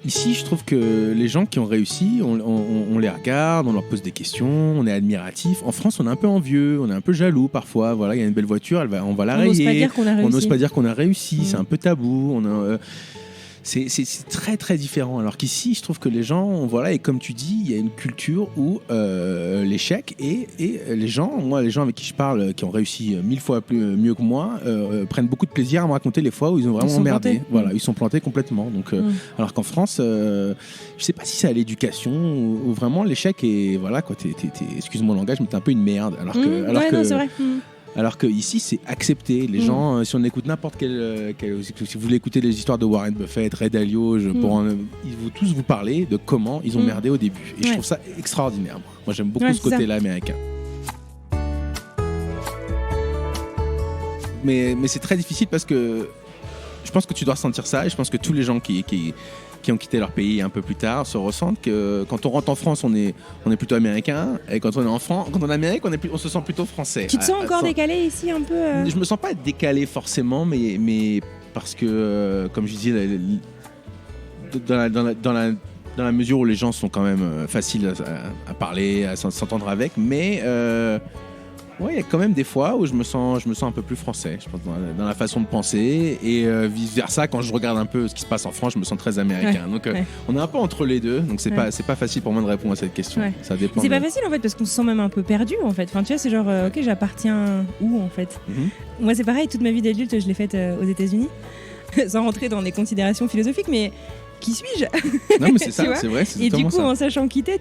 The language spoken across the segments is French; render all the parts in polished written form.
ici, je trouve que les gens qui ont réussi, on les regarde, on leur pose des questions, on est admiratif. En France, on est un peu envieux, on est un peu jaloux parfois. Voilà, il y a une belle voiture, on va la rayer. On n'ose pas dire qu'on a réussi. On n'ose pas dire qu'on a réussi, c'est un peu tabou. C'est très très différent. Alors qu'ici, je trouve que les gens, voilà, et comme tu dis, il y a une culture où l'échec et les gens avec qui je parle, qui ont réussi 1000 fois mieux que moi, prennent beaucoup de plaisir à me raconter les fois où ils ont vraiment emmerdé. Voilà, ils sont plantés complètement. Donc, alors qu'en France, je sais pas si c'est à l'éducation ou vraiment l'échec est, voilà, quoi, excuse-moi le langage, mais t'es un peu une merde. Non, c'est vrai. Alors qu'ici, c'est accepté. Les gens, si on écoute n'importe quel si vous voulez écouter les histoires de Warren Buffett, Ray Dalio, ils vont tous vous parler de comment ils ont merdé au début. Et je trouve ça extraordinaire. Moi, j'aime beaucoup ce côté-là américain. Mais c'est très difficile parce que je pense que tu dois ressentir ça et je pense que tous les gens qui ont quitté leur pays un peu plus tard se ressentent que quand on rentre en France, on est plutôt américain et quand on est quand on est Amérique, on se sent plutôt français. Tu te sens encore décalé ici un peu Je me sens pas décalé forcément, mais parce que comme je disais, dans la mesure où les gens sont quand même faciles à parler, à s'entendre avec, mais ouais, il y a quand même des fois où je me sens un peu plus français, je pense, dans la façon de penser, et vice versa, quand je regarde un peu ce qui se passe en France, je me sens très américain. Donc on est un peu entre les deux, donc c'est pas facile pour moi de répondre à cette question. Ça dépend. C'est pas facile en fait parce qu'on se sent même un peu perdu en fait. Enfin tu vois, c'est genre ok, j'appartiens où en fait. Moi c'est pareil, toute ma vie d'adulte je l'ai faite aux États-Unis, sans rentrer dans des considérations philosophiques, mais qui suis-je? Non mais c'est ça, c'est vrai. C'est et du coup, ça. en sachant qui t'es,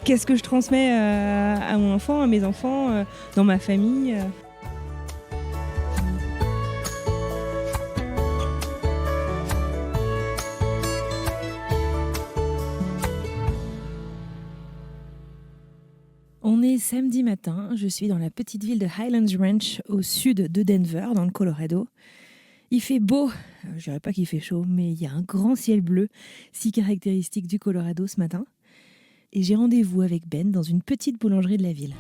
qu'est-ce que je transmets à mon enfant, à mes enfants, dans ma famille On est samedi matin, je suis dans la petite ville de Highlands Ranch, au sud de Denver, dans le Colorado. Il fait beau, je dirais pas qu'il fait chaud, mais il y a un grand ciel bleu, si caractéristique du Colorado ce matin. Et j'ai rendez-vous avec Ben dans une petite boulangerie de la ville.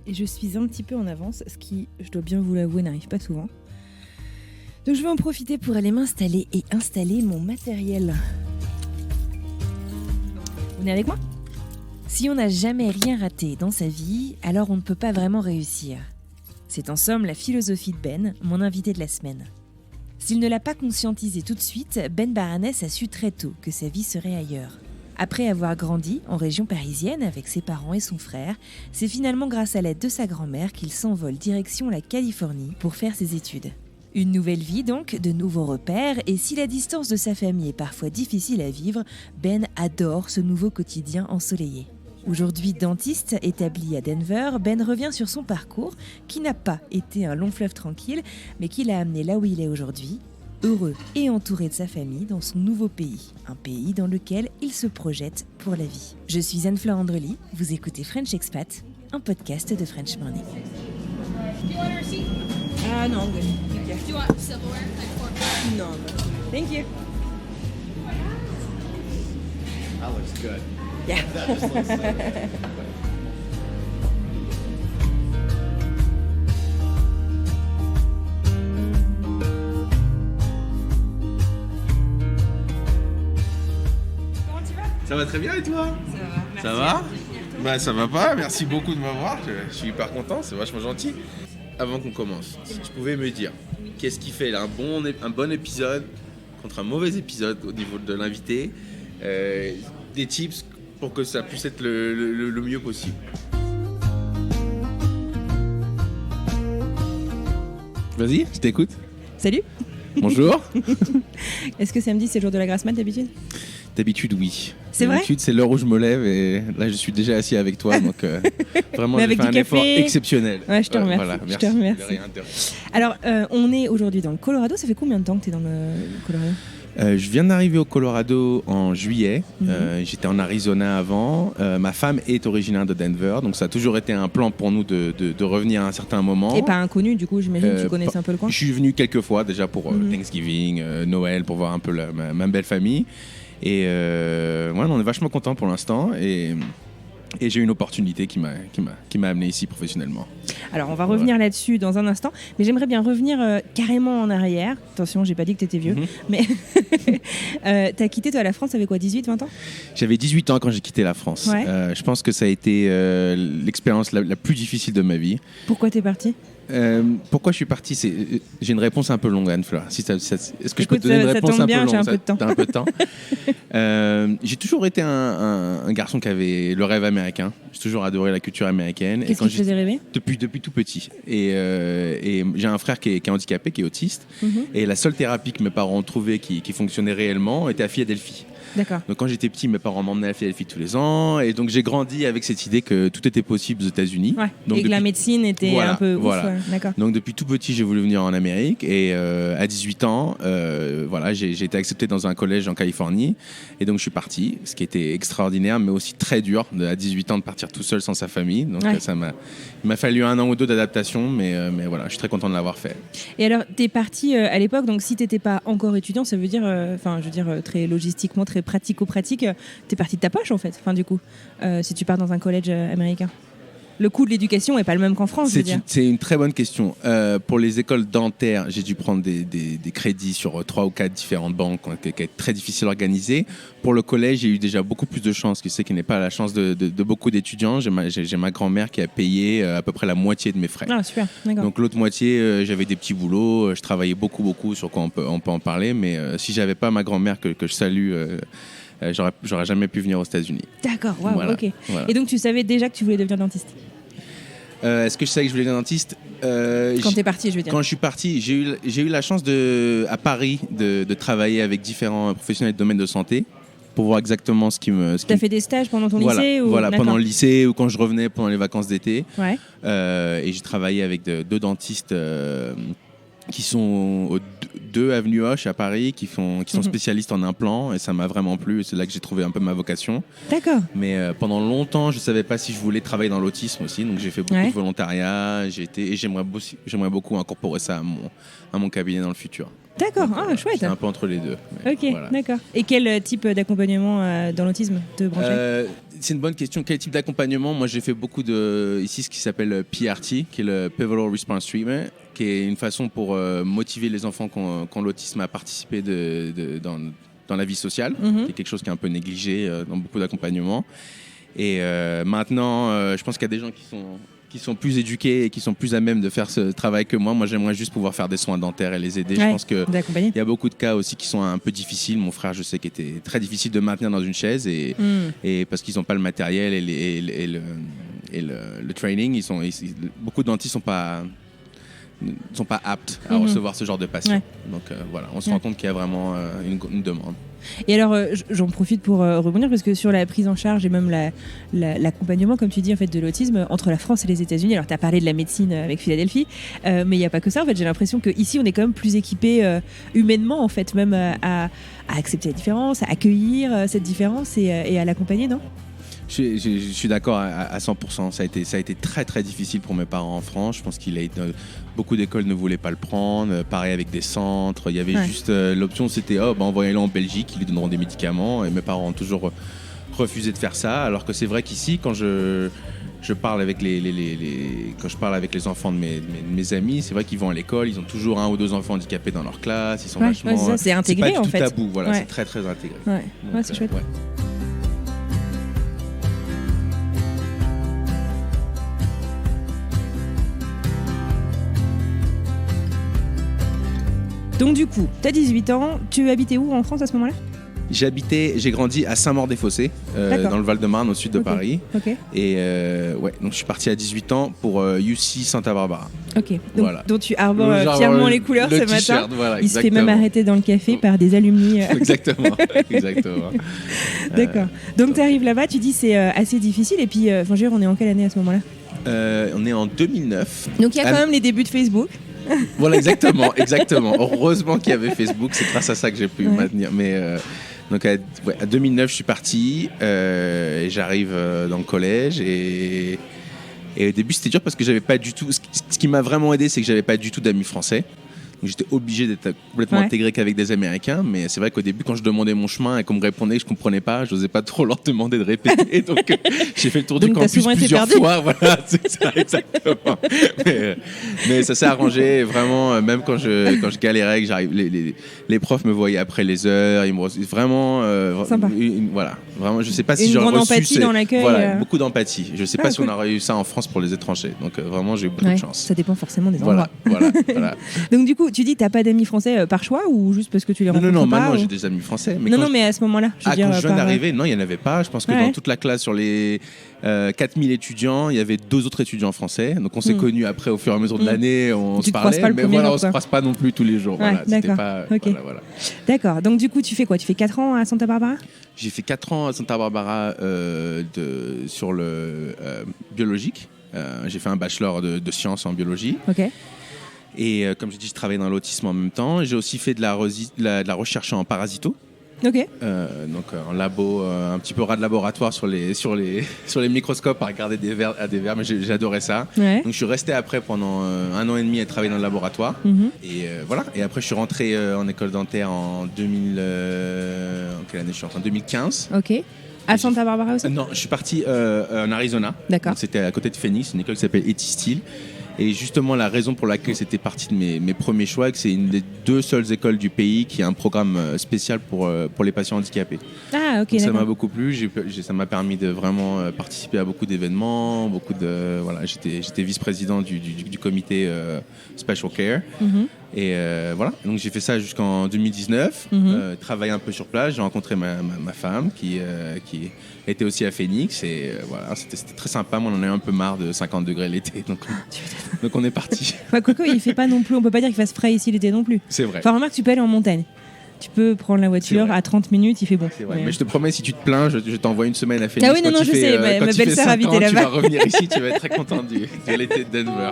Et je suis un petit peu en avance, ce qui, je dois bien vous l'avouer, n'arrive pas souvent. Donc je vais en profiter pour aller m'installer et installer mon matériel. Vous venez avec moi ? Si on n'a jamais rien raté dans sa vie, alors on ne peut pas vraiment réussir. C'est en somme la philosophie de Ben, mon invité de la semaine. S'il ne l'a pas conscientisé tout de suite, Ben Barnes a su très tôt que sa vie serait ailleurs. Après avoir grandi en région parisienne avec ses parents et son frère, c'est finalement grâce à l'aide de sa grand-mère qu'il s'envole direction la Californie pour faire ses études. Une nouvelle vie donc, de nouveaux repères, et si la distance de sa famille est parfois difficile à vivre, Ben adore ce nouveau quotidien ensoleillé. Aujourd'hui dentiste établi à Denver, Ben revient sur son parcours qui n'a pas été un long fleuve tranquille, mais qui l'a amené là où il est aujourd'hui, heureux et entouré de sa famille dans son nouveau pays, un pays dans lequel il se projette pour la vie. Je suis Anne-Fleur Andrely, vous écoutez French Expat, un podcast de French Morning. Ah non, good. Thank you. Do you want silverware? No, thank you. That looks good. Yeah. That just looks so good. Ça va très bien et toi ? Ça va ? Bah ça va pas, merci beaucoup de m'avoir, je suis hyper content, c'est vachement gentil. Avant qu'on commence, si tu pouvais me dire, qu'est-ce qui fait là, un bon épisode contre un mauvais épisode au niveau de l'invité, des tips pour que ça puisse être le mieux possible. Vas-y, je t'écoute. Salut. Bonjour. Est-ce que samedi c'est le jour de la grasse mat d'habitude ? D'habitude, oui. C'est vrai ? D'habitude, c'est l'heure où je me lève et là, je suis déjà assis avec toi. Donc, vraiment, j'ai fait un effort exceptionnel. Ouais, je te remercie. Voilà, merci. Je te remercie. De rien. Alors, on est aujourd'hui dans le Colorado. Ça fait combien de temps que tu es dans le Colorado ? Je viens d'arriver au Colorado en juillet. J'étais en Arizona avant. Ma femme est originaire de Denver, donc ça a toujours été un plan pour nous de revenir à un certain moment. Et pas inconnu, du coup, j'imagine que tu connaissais un peu le coin. Je suis venu quelques fois déjà pour Thanksgiving, Noël, pour voir un peu ma belle famille. Et on est vachement content pour l'instant. Et j'ai eu une opportunité qui m'a amené ici professionnellement. Alors, on va revenir là-dessus dans un instant, mais j'aimerais bien revenir carrément en arrière. Attention, j'ai pas dit que t'étais vieux, mais t'as quitté toi la France avec quoi, 18, 20 ans? J'avais 18 ans quand j'ai quitté la France. Ouais. Je pense que ça a été l'expérience la plus difficile de ma vie. Pourquoi t'es parti? Pourquoi je suis parti? J'ai une réponse un peu longue, Anne-Fleur. Est-ce que je peux Écoute, te donner une ça réponse tombe un bien, peu j'ai longue? un peu de temps. T'as un peu de temps. J'ai toujours été un garçon qui avait le rêve américain. J'ai toujours adoré la culture américaine. Qu'est-ce qui te faisait rêver? Depuis tout petit. Et j'ai un frère qui est handicapé, qui est autiste. Et la seule thérapie que mes parents ont trouvée qui fonctionnait réellement était à Philadelphie. D'accord. Donc quand j'étais petit, mes parents m'emmenaient à Philadelphie tous les ans, et donc j'ai grandi avec cette idée que tout était possible aux États-Unis. Ouais. Donc et que la médecine était un peu ouf. Ouais. D'accord. Donc depuis tout petit, j'ai voulu venir en Amérique, et à 18 ans, j'ai été accepté dans un collège en Californie, et donc je suis parti, ce qui était extraordinaire, mais aussi très dur à 18 ans de partir tout seul sans sa famille. Donc il m'a fallu 1 an ou 2 d'adaptation, mais voilà, je suis très content de l'avoir fait. Et alors, t'es parti à l'époque, donc si t'étais pas encore étudiant, ça veut dire, très logistiquement, très pratico-pratique, t'es parti de ta poche en fait, du coup, si tu pars dans un collège américain. Le coût de l'éducation n'est pas le même qu'en France, je veux dire. C'est une très bonne question. Pour les écoles dentaires, j'ai dû prendre des crédits sur 3 ou 4 différentes banques qui étaient très difficiles à organiser. Pour le collège, j'ai eu déjà beaucoup plus de chance, ce qui n'est pas la chance de beaucoup d'étudiants. J'ai ma grand-mère qui a payé à peu près la moitié de mes frais. Ah, super, d'accord. Donc l'autre moitié, j'avais des petits boulots, je travaillais beaucoup, sur quoi on peut en parler, mais si j'avais pas ma grand-mère que je salue, j'aurais jamais pu venir aux États-Unis. D'accord, wow, voilà, ok. Voilà. Et donc tu savais déjà que tu voulais devenir dentiste? Est-ce que je savais que je voulais devenir dentiste? Quand t'es parti, je veux dire. Quand je suis parti, j'ai eu la chance à Paris de travailler avec différents professionnels du domaine de santé pour voir exactement ce qui me... T'as fait des stages pendant ton lycée ou... Voilà, pendant le lycée ou quand je revenais pendant les vacances d'été. Ouais. Et j'ai travaillé avec 2 dentistes qui sont aux 2 avenue Hoche à Paris, qui sont spécialistes en implants, et ça m'a vraiment plu, et c'est là que j'ai trouvé un peu ma vocation. D'accord. Mais pendant longtemps, je ne savais pas si je voulais travailler dans l'autisme aussi, donc j'ai fait beaucoup de volontariat, et j'aimerais beaucoup incorporer ça à mon cabinet dans le futur. D'accord, chouette. C'est un peu entre les deux. Ok, voilà. D'accord. Et quel type d'accompagnement dans l'autisme te branchait? C'est une bonne question. Quel type d'accompagnement? Moi, j'ai fait beaucoup ici ce qui s'appelle PRT, qui est le Pivotal Response Treatment, qui est une façon pour motiver les enfants qui ont l'autisme à participer dans la vie sociale, qui est quelque chose qui est un peu négligé dans beaucoup d'accompagnements. Et maintenant, je pense qu'il y a des gens qui sont plus éduqués et qui sont plus à même de faire ce travail que moi. Moi, j'aimerais juste pouvoir faire des soins dentaires et les aider. Je pense qu'il y a beaucoup de cas aussi qui sont un peu difficiles. Mon frère, je sais, qui était très difficile de maintenir dans une chaise et parce qu'ils n'ont pas le matériel et le training. Beaucoup de dentistes ne sont pas aptes à recevoir ce genre de patients. Donc voilà, on se rend compte qu'il y a vraiment une demande. Et alors, j'en profite pour rebondir parce que sur la prise en charge et même l'accompagnement, comme tu dis, en fait, de l'autisme entre la France et les États-Unis. Alors, tu as parlé de la médecine avec Philadelphie, mais il n'y a pas que ça. En fait, j'ai l'impression qu'ici, on est quand même plus équipé humainement, en fait, même à accepter la différence, à accueillir cette différence et à l'accompagner, non? Je suis d'accord à 100%. Ça a été très très difficile pour mes parents en France. Je pense beaucoup d'écoles ne voulaient pas le prendre. Pareil avec des centres. Il y avait juste l'option, c'était envoyez-le en Belgique, ils lui donneront des médicaments. Et mes parents ont toujours refusé de faire ça. Alors que c'est vrai qu'ici, quand je parle avec quand je parle avec les enfants de mes amis, c'est vrai qu'ils vont à l'école, ils ont toujours 1 ou 2 enfants handicapés dans leur classe. Ils sont vachement. C'est intégré, c'est pas du tout en fait. tabou. Voilà, c'est très très intégré. Ouais, c'est chouette. Donc du coup, tu as 18 ans, tu habitais où en France à ce moment-là? J'ai grandi à Saint-Maur-des-Fossés, dans le Val-de-Marne, au sud de Paris. Okay. Et donc je suis parti à 18 ans pour UC Santa Barbara. Ok, donc tu arbores fièrement les couleurs ce matin. Voilà, il se fait même arrêter dans le café par des alumni. Exactement. D'accord. Donc tu arrives là-bas, tu dis c'est assez difficile. Et puis, on est en quelle année à ce moment-là? On est en 2009. Donc il y a quand même les débuts de Facebook. Voilà, exactement. Heureusement qu'il y avait Facebook, c'est grâce à ça que j'ai pu maintenir. Mais donc à 2009, je suis parti et j'arrive dans le collège et au début c'était dur parce que j'avais pas du tout. Ce qui m'a vraiment aidé, c'est que j'avais pas du tout d'amis français. Donc j'étais obligé d'être complètement intégré qu'avec des Américains. Mais c'est vrai qu'au début, quand je demandais mon chemin et qu'on me répondait, je comprenais pas. Je n'osais pas trop leur demander de répéter. Donc j'ai fait le tour du campus plusieurs fois. Voilà, c'est ça, exactement. Mais ça s'est arrangé vraiment. Même quand je galérais, que j'arrive, les profs me voyaient après les heures. Ils me vraiment. Sympa. Voilà, vraiment. Je sais pas si une j'aurais grande reçu. empathie dans l'accueil. Voilà, beaucoup d'empathie. Je sais pas si cool. on aurait eu ça en France pour les étrangers. Donc vraiment, j'ai eu beaucoup de chance. Ça dépend forcément des endroits. Voilà. Donc du coup, tu dis t'as pas d'amis français par choix ou juste parce que tu les rencontres pas? Non, maintenant j'ai des amis français. Mais mais à ce moment-là, quand je viens d'arriver, non, il y en avait pas. Je pense que dans toute la classe, sur les 4000 étudiants, il y avait 2 autres étudiants français. Donc on s'est connus après au fur et à mesure de l'année, on se parlait, mais voilà, on se croise pas non plus tous les jours. Voilà, d'accord. Pas, okay. voilà. D'accord. Donc du coup, tu fais quoi? Tu fais 4 ans à Santa Barbara? J'ai fait 4 ans à Santa Barbara sur le biologique. J'ai fait un bachelor de sciences en biologie. Ok. Et comme je dis, je travaillais dans l'autisme en même temps. J'ai aussi fait de la recherche en parasito. Ok. Donc en labo, un petit peu ras de laboratoire sur les microscopes à regarder des vers, mais j'adorais ça. Ouais. Donc je suis resté après pendant 1 an et demi à travailler dans le laboratoire. Et voilà. Et après je suis rentré en école dentaire en 2000. En quelle année je suis rentré? En 2015. Ok. À Santa Barbara aussi? Non, je suis parti en Arizona. D'accord. Donc, c'était à côté de Phoenix, une école qui s'appelle Etistil. Et justement, la raison pour laquelle c'était partie de mes premiers choix, c'est que c'est une des 2 seules écoles du pays qui a un programme spécial pour les patients handicapés. Ah, ok. Donc, ça m'a beaucoup plu. Ça m'a permis de vraiment participer à beaucoup d'événements, voilà. J'étais vice-président du comité Special Care. Et voilà. Donc j'ai fait ça jusqu'en 2019. Travaillé un peu sur place. J'ai rencontré ma femme qui était aussi à Phoenix. Et voilà, c'était très sympa. Moi, on en a eu un peu marre de 50 degrés l'été. Donc on est parti. Coco, il fait pas non plus. On peut pas dire qu'il fasse frais ici l'été non plus. C'est vrai. Enfin, remarque, tu peux aller en montagne. Tu peux prendre la voiture à 30 minutes, il fait bon. C'est vrai. Mais je te promets, si tu te plains, je t'envoie une semaine à Phoenix. Ah oui, non, je sais. Ma belle-sœur habitait là-bas. Tu vas revenir ici, tu vas être très content de l'été de Denver.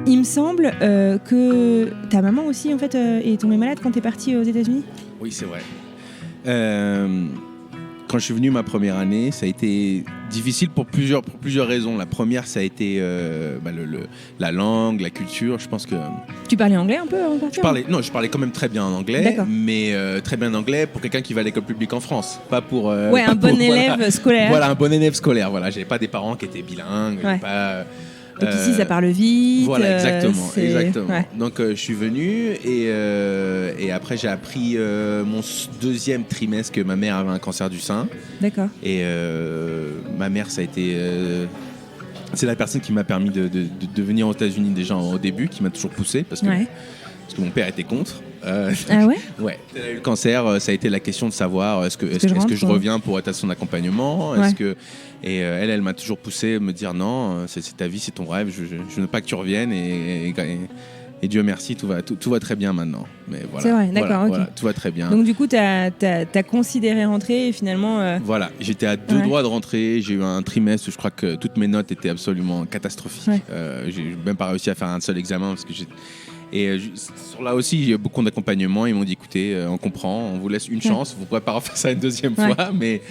Il me semble que ta maman aussi en fait est tombée malade quand t'es partie aux États-Unis. Oui, c'est vrai. Quand je suis venu ma première année, ça a été difficile pour plusieurs raisons. La première, ça a été la langue, la culture. Je pense que tu parlais anglais un peu en partie? Je parlais quand même très bien en anglais, mais très bien en anglais pour quelqu'un qui va à l'école publique en France, pas pour un bon élève scolaire. Voilà, un bon élève scolaire. Voilà, j'avais pas des parents qui étaient bilingues, Donc ici, ça parle vite. Voilà, exactement. Ouais. Donc je suis venu et après j'ai appris mon 2e trimestre que ma mère avait un cancer du sein. D'accord. Et ma mère, ça a été c'est la personne qui m'a permis de venir aux États-Unis déjà au début, qui m'a toujours poussé parce que mon père était contre. Ah ouais? Ouais. Elle a eu le cancer, ça a été la question de savoir est-ce que je reviens pour être à son accompagnement, et elle m'a toujours poussé à me dire non, c'est ta vie, c'est ton rêve, je veux pas que tu reviennes et Dieu merci, tout va très bien maintenant. Mais voilà. C'est vrai, d'accord, voilà, tout va très bien. Donc du coup, t'as considéré rentrer et finalement. Voilà, j'étais à 2 doigts de rentrer. J'ai eu un trimestre où je crois que toutes mes notes étaient absolument catastrophiques. J'ai même pas réussi à faire un seul examen parce que Et sur là aussi, il y a eu beaucoup d'accompagnement. Ils m'ont dit écoutez, on comprend, on vous laisse une chance, vous ne pourrez pas refaire ça une 2e fois. Mais...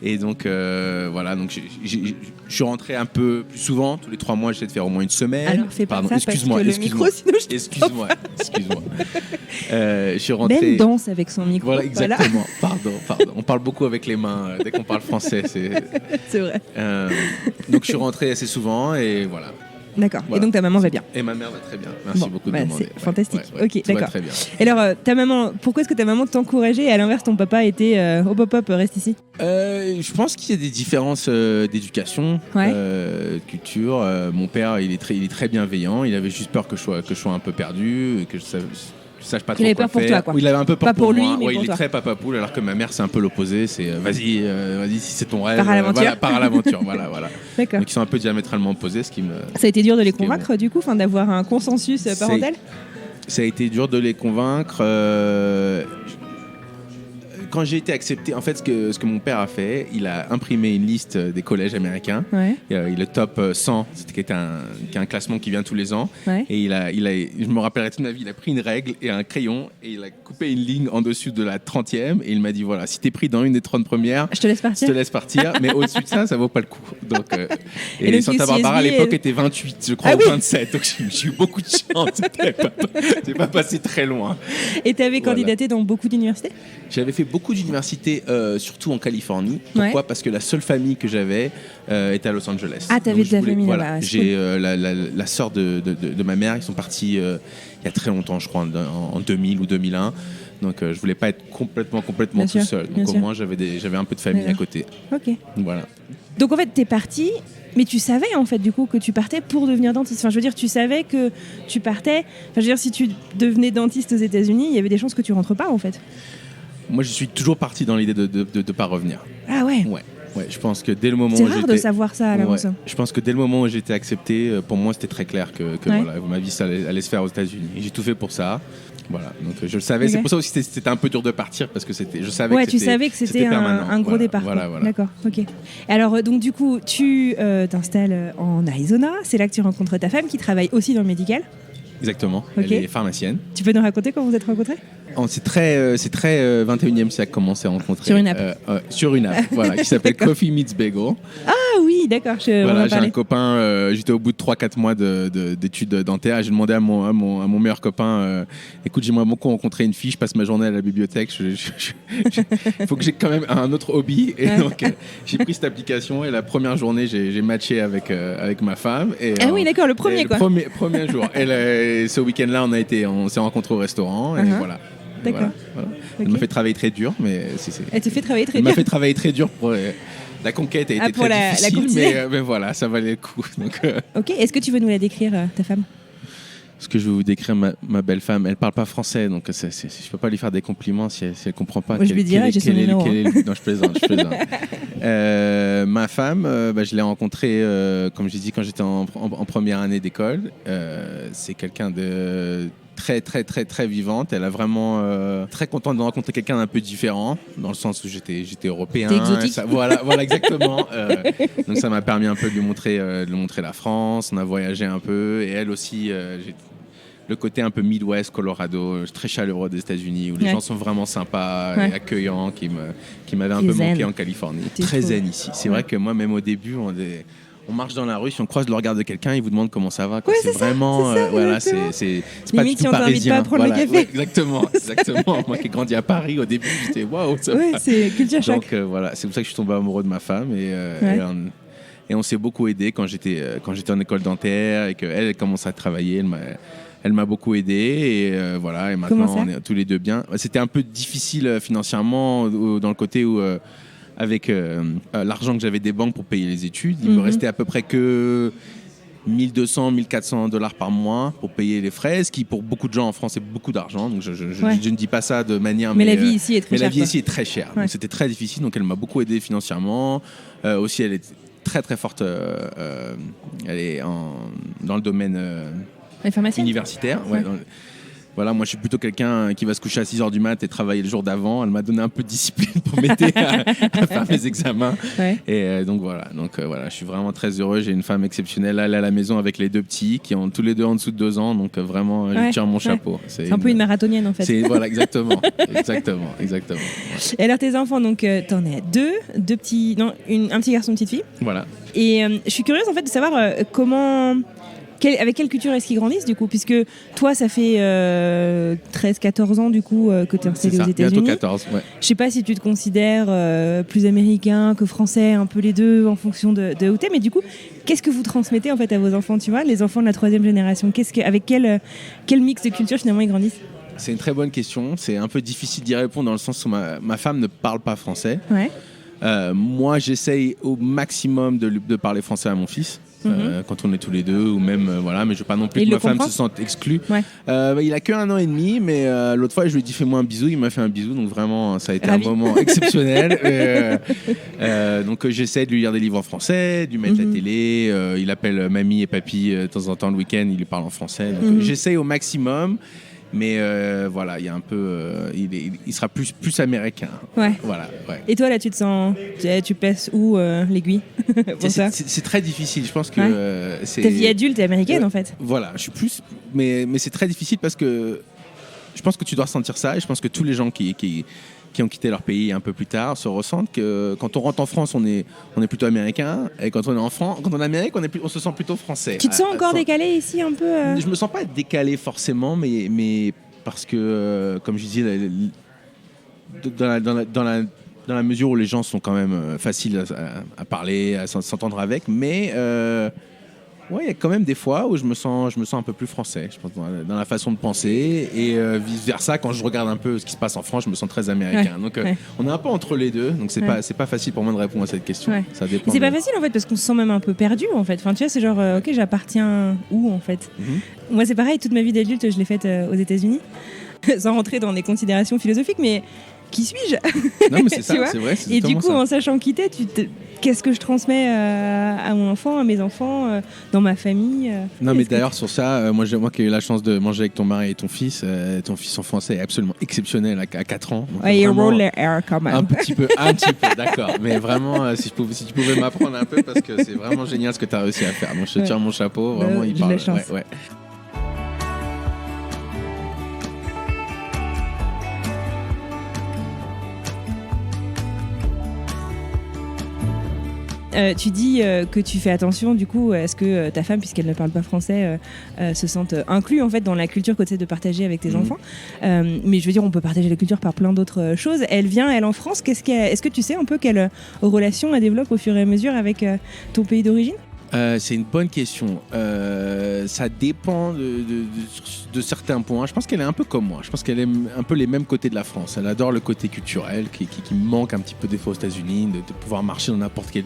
Et donc, voilà, donc je suis rentré un peu plus souvent, tous les 3 mois, j'essaie de faire au moins une semaine. Alors, fais pas ça excuse-moi, parce que le micro, sinon je Excuse-moi. Je suis rentré. Ben danse avec son micro. Voilà, exactement. Voilà. Pardon. On parle beaucoup avec les mains dès qu'on parle français. C'est vrai. Donc, je suis rentré assez souvent et voilà. D'accord. Voilà. Et donc ta maman va bien. Et ma mère va très bien. Merci beaucoup de demander. C'est fantastique. Ok, tout d'accord. va très bien. Et alors, ta maman, pourquoi est-ce que ta maman t'encourageait et à l'inverse ton papa était hop, reste ici? Je pense qu'il y a des différences d'éducation, culture. Mon père, il est très bienveillant. Il avait juste peur que je sois un peu perdu, que je sache pas trop quoi faire. Il avait peur pour toi, quoi. Oui, il avait un peu peur pas pour lui, moi. Mais pour il toi. est très papa poule, alors que ma mère, c'est un peu l'opposé. C'est vas-y, si c'est ton rêve. Pars à l'aventure. Pars à l'aventure. Voilà. D'accord. Donc ils sont un peu diamétralement opposés, ce qui me. Ça a été dur de les convaincre, du coup, d'avoir un consensus parental. Ça a été dur de les convaincre. quand j'ai été accepté, en fait, ce que mon père a fait, il a imprimé une liste des collèges américains. Ouais. Il est le top 100, qui est un classement qui vient tous les ans. Ouais. Et je me rappellerai toute ma vie, il a pris une règle et un crayon et il a coupé une ligne en dessus de la 30e et il m'a dit voilà, si t'es pris dans une des 30 premières, je te laisse partir. Mais au-dessus de ça vaut pas le coup. Donc, et donc, Santa Barbara à l'époque était 28, je crois, ou 27. Donc j'ai eu beaucoup de chance. J'ai pas passé très loin. Et tu avais candidaté dans beaucoup d'universités ? J'avais fait beaucoup d'universités, surtout en Californie. Pourquoi ? Parce que la seule famille que j'avais était à Los Angeles. Ah, t'avais de la famille là-bas. J'ai la sœur de ma mère, ils sont partis il y a très longtemps, je crois, en 2000 ou 2001. Donc je voulais pas être complètement tout seul. Donc au moins j'avais un peu de famille à côté. Ok. Voilà. Donc en fait t'es parti, mais tu savais en fait du coup que tu partais pour devenir dentiste. Enfin je veux dire, tu savais que tu partais. Enfin je veux dire, si tu devenais dentiste aux États-Unis, il y avait des chances que tu rentres pas en fait. Moi je suis toujours parti dans l'idée de pas revenir. Ah ouais. Ouais, je pense que dès le moment c'est où rare de savoir ça à l'avance. Je pense que dès le moment où j'ai été accepté, pour moi c'était très clair que voilà, ma vie ça allait se faire aux États-Unis. Et j'ai tout fait pour ça. Voilà, donc je le savais. Okay. C'est pour ça aussi que c'était un peu dur de partir parce que je savais que tu savais que c'était un gros départ. Voilà. D'accord, ok. Alors donc du coup, tu t'installes en Arizona. C'est là que tu rencontres ta femme qui travaille aussi dans le médical. Exactement. Okay. Elle est pharmacienne. Tu peux nous raconter comment vous êtes rencontrés ? C'est très 21e siècle qu'on s'est rencontrés. Sur une app. Sur une app, voilà, qui s'appelle Coffee Meets Bagel. Ah oui, d'accord. Voilà, j'ai un copain, j'étais au bout de 3-4 mois d'études dentaires. J'ai demandé à mon meilleur copain, écoute, j'aimerais beaucoup rencontrer une fille, je passe ma journée à la bibliothèque, il faut que j'ai quand même un autre hobby. Et donc, j'ai pris cette application et la première journée, j'ai matché avec ma femme. Et, oui, d'accord, le premier quoi. Premier jour. Et ce week-end-là, on s'est rencontrés au restaurant et voilà. D'accord. Voilà. Elle m'a fait travailler très dur, mais Elle te fait travailler très dur. Elle m'a fait travailler très dur pour la conquête a été très difficile, mais voilà, ça valait le coup. Donc, Ok, est-ce que tu veux nous la décrire, ta femme ? Ce que je vais vous décrire, ma belle femme, elle parle pas français, donc je peux pas lui faire des compliments si elle comprend pas. Moi, je lui dirais, j'ai son numéro. Non, je plaisante. Ma femme, je l'ai rencontrée, comme j'ai dit, quand j'étais en première année d'école. C'est quelqu'un de très très très très vivante. Elle a vraiment très contente de rencontrer quelqu'un d'un peu différent, dans le sens où j'étais européen. T'es exotique. Voilà exactement. Donc ça m'a permis un peu de lui montrer la France. On a voyagé un peu et elle aussi. Le côté un peu Midwest, Colorado, très chaleureux des États-Unis, où les gens sont vraiment sympas et accueillants, qui m'avaient un peu manqué en Californie. Très zen ici. C'est vrai que moi, même au début, on marche dans la rue, si on croise le regard de quelqu'un, il vous demande comment ça va. C'est vraiment, c'est pas du tout parisien. Pas à prendre le café. Exactement. Moi qui ai grandi à Paris, au début, j'étais waouh. C'est culture choc. Donc voilà, c'est pour ça que je suis tombé amoureux de ma femme et on s'est beaucoup aidé quand j'étais en école dentaire et qu'elle commençait à travailler. Elle m'a beaucoup aidé et voilà. Et maintenant, on est tous les deux bien. C'était un peu difficile financièrement dans le côté où, avec l'argent que j'avais des banques pour payer les études, il me restait à peu près que $1,200, $1,400 par mois pour payer les frais, ce qui pour beaucoup de gens en France est beaucoup d'argent. Donc je ne dis pas ça de manière. Mais la vie ici est très chère. Mais la vie ici est très chère. Donc c'était très difficile. Donc elle m'a beaucoup aidé financièrement. Aussi, elle est très très forte. Elle est dans le domaine universitaire. Ouais. Voilà, moi je suis plutôt quelqu'un qui va se coucher à 6h du mat et travailler le jour d'avant. Elle m'a donné un peu de discipline pour m'aider à faire mes examens. Et donc voilà, je suis vraiment très heureux. J'ai une femme exceptionnelle. Elle est à la maison avec les deux petits qui ont tous les deux en dessous de 2 ans. Donc vraiment, je tire mon chapeau. C'est un peu une marathonienne en fait. Voilà, exactement. Et alors tes enfants, donc t'en es deux petits, non, un petit garçon, une petite fille. Voilà. Et je suis curieuse en fait de savoir avec quelle culture est-ce qu'ils grandissent du coup, puisque toi ça fait 13-14 ans du coup que tu es installé aux États-Unis. Bientôt 14, ouais. Je sais pas si tu te considères plus américain que français, un peu les deux en fonction de où t'es, mais du coup qu'est-ce que vous transmettez en fait à vos enfants, tu vois, les enfants de la 3e génération, avec quel mix de culture finalement ils grandissent? C'est une très bonne question, c'est un peu difficile d'y répondre dans le sens où ma femme ne parle pas français. Ouais. Moi j'essaye au maximum de parler français à mon fils. Quand on est tous les deux ou même voilà, mais je veux pas non plus que ma femme se sente exclue. Il a que 1 an et demi, mais l'autre fois je lui ai dit fais-moi un bisou, il m'a fait un bisou, donc vraiment ça a été un moment exceptionnel. Donc j'essaie de lui lire des livres en français, de lui mettre la télé, il appelle mamie et papy de temps en temps le week-end, il lui parle en français, donc j'essaie au maximum. Mais voilà, il y a un peu, il sera plus américain. Ouais. Voilà. Ouais. Et toi là, tu te sens, tu places où l'aiguille pour ça? C'est très difficile. Je pense que ta vie adulte est américaine en fait. Voilà, je suis plus, mais c'est très difficile parce que je pense que tu dois ressentir ça, et je pense que tous les gens qui ont quitté leur pays un peu plus tard se ressentent que quand on rentre en France, on est plutôt américain, et quand on est quand on est en Amérique, on se sent plutôt français. Tu te sens encore décalé ici un peu Je me sens pas décalé forcément, mais parce que comme je disais, dans la mesure où les gens sont quand même faciles à parler, à s'entendre avec, mais ouais, il y a quand même des fois où je me sens un peu plus français, je pense, dans la façon de penser, et vice versa, quand je regarde un peu ce qui se passe en France, je me sens très américain. Ouais, donc on est un peu entre les deux, donc c'est pas facile pour moi de répondre à cette question. Ouais. Ça dépend. C'est pas facile en fait, parce qu'on se sent même un peu perdu en fait. Enfin, tu vois, c'est genre ok, j'appartiens où en fait. Moi c'est pareil, toute ma vie d'adulte je l'ai faite aux États-Unis, sans rentrer dans des considérations philosophiques, mais qui suis-je? Non, mais c'est ça, c'est vrai. Et du coup, en sachant qui t'es, qu'est-ce que je transmets à mon enfant, à mes enfants, dans ma famille Non, mais d'ailleurs, sur ça, moi qui ai eu la chance de manger avec ton mari et ton fils en français est absolument exceptionnel à 4 ans. Donc, il roll the air quand même. Un petit peu, d'accord. Mais vraiment, si tu pouvais m'apprendre un peu, parce que c'est vraiment génial ce que tu as réussi à faire. Donc, je te tire mon chapeau, vraiment, il parle. Ouais. Tu dis que tu fais attention du coup à ce que ta femme, puisqu'elle ne parle pas français, se sente inclus en fait dans la culture que tu essaies de partager avec tes enfants. Mais je veux dire, on peut partager la culture par plein d'autres choses. Elle vient, elle en France. Est-ce que tu sais un peu quelle relation elle développe au fur et à mesure avec ton pays d'origine? C'est une bonne question. Ça dépend de certains points. Je pense qu'elle est un peu comme moi. Je pense qu'elle aime un peu les mêmes côtés de la France. Elle adore le côté culturel qui manque un petit peu des fois aux États-Unis, de pouvoir marcher dans n'importe quelle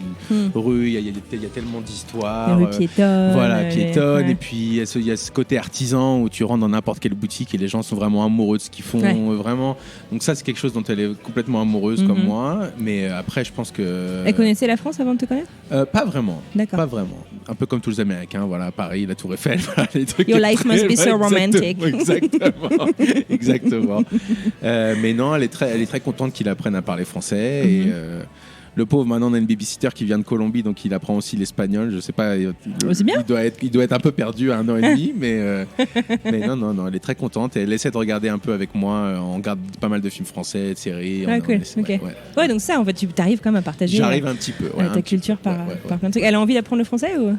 rue. Il y a tellement d'histoires. La rue piétonne. Voilà, piétonne. Ouais. Et puis il y a ce côté artisan où tu rentres dans n'importe quelle boutique et les gens sont vraiment amoureux de ce qu'ils font. Ouais. Vraiment. Donc ça, c'est quelque chose dont elle est complètement amoureuse comme moi. Mais après, je pense que... Elle connaissait la France avant de te connaître? Pas vraiment. D'accord. Pas vraiment. Un peu comme tous les Américains, voilà, Paris, la Tour Eiffel, voilà, les trucs. Your life must be so romantic. Exactement. Mais non, elle est très contente qu'il apprenne à parler français. Et le pauvre, maintenant, on a une babysitter qui vient de Colombie, donc il apprend aussi l'espagnol. Je sais pas, c'est bien. Il doit être un peu perdu à 1 an et demi, mais non, elle est très contente et elle essaie de regarder un peu avec moi. On regarde pas mal de films français, de séries. Cool. Ouais, donc ça, en fait, tu arrives quand même à partager. J'arrive un petit peu. Ta culture par plein de trucs. Elle a envie d'apprendre le français ou?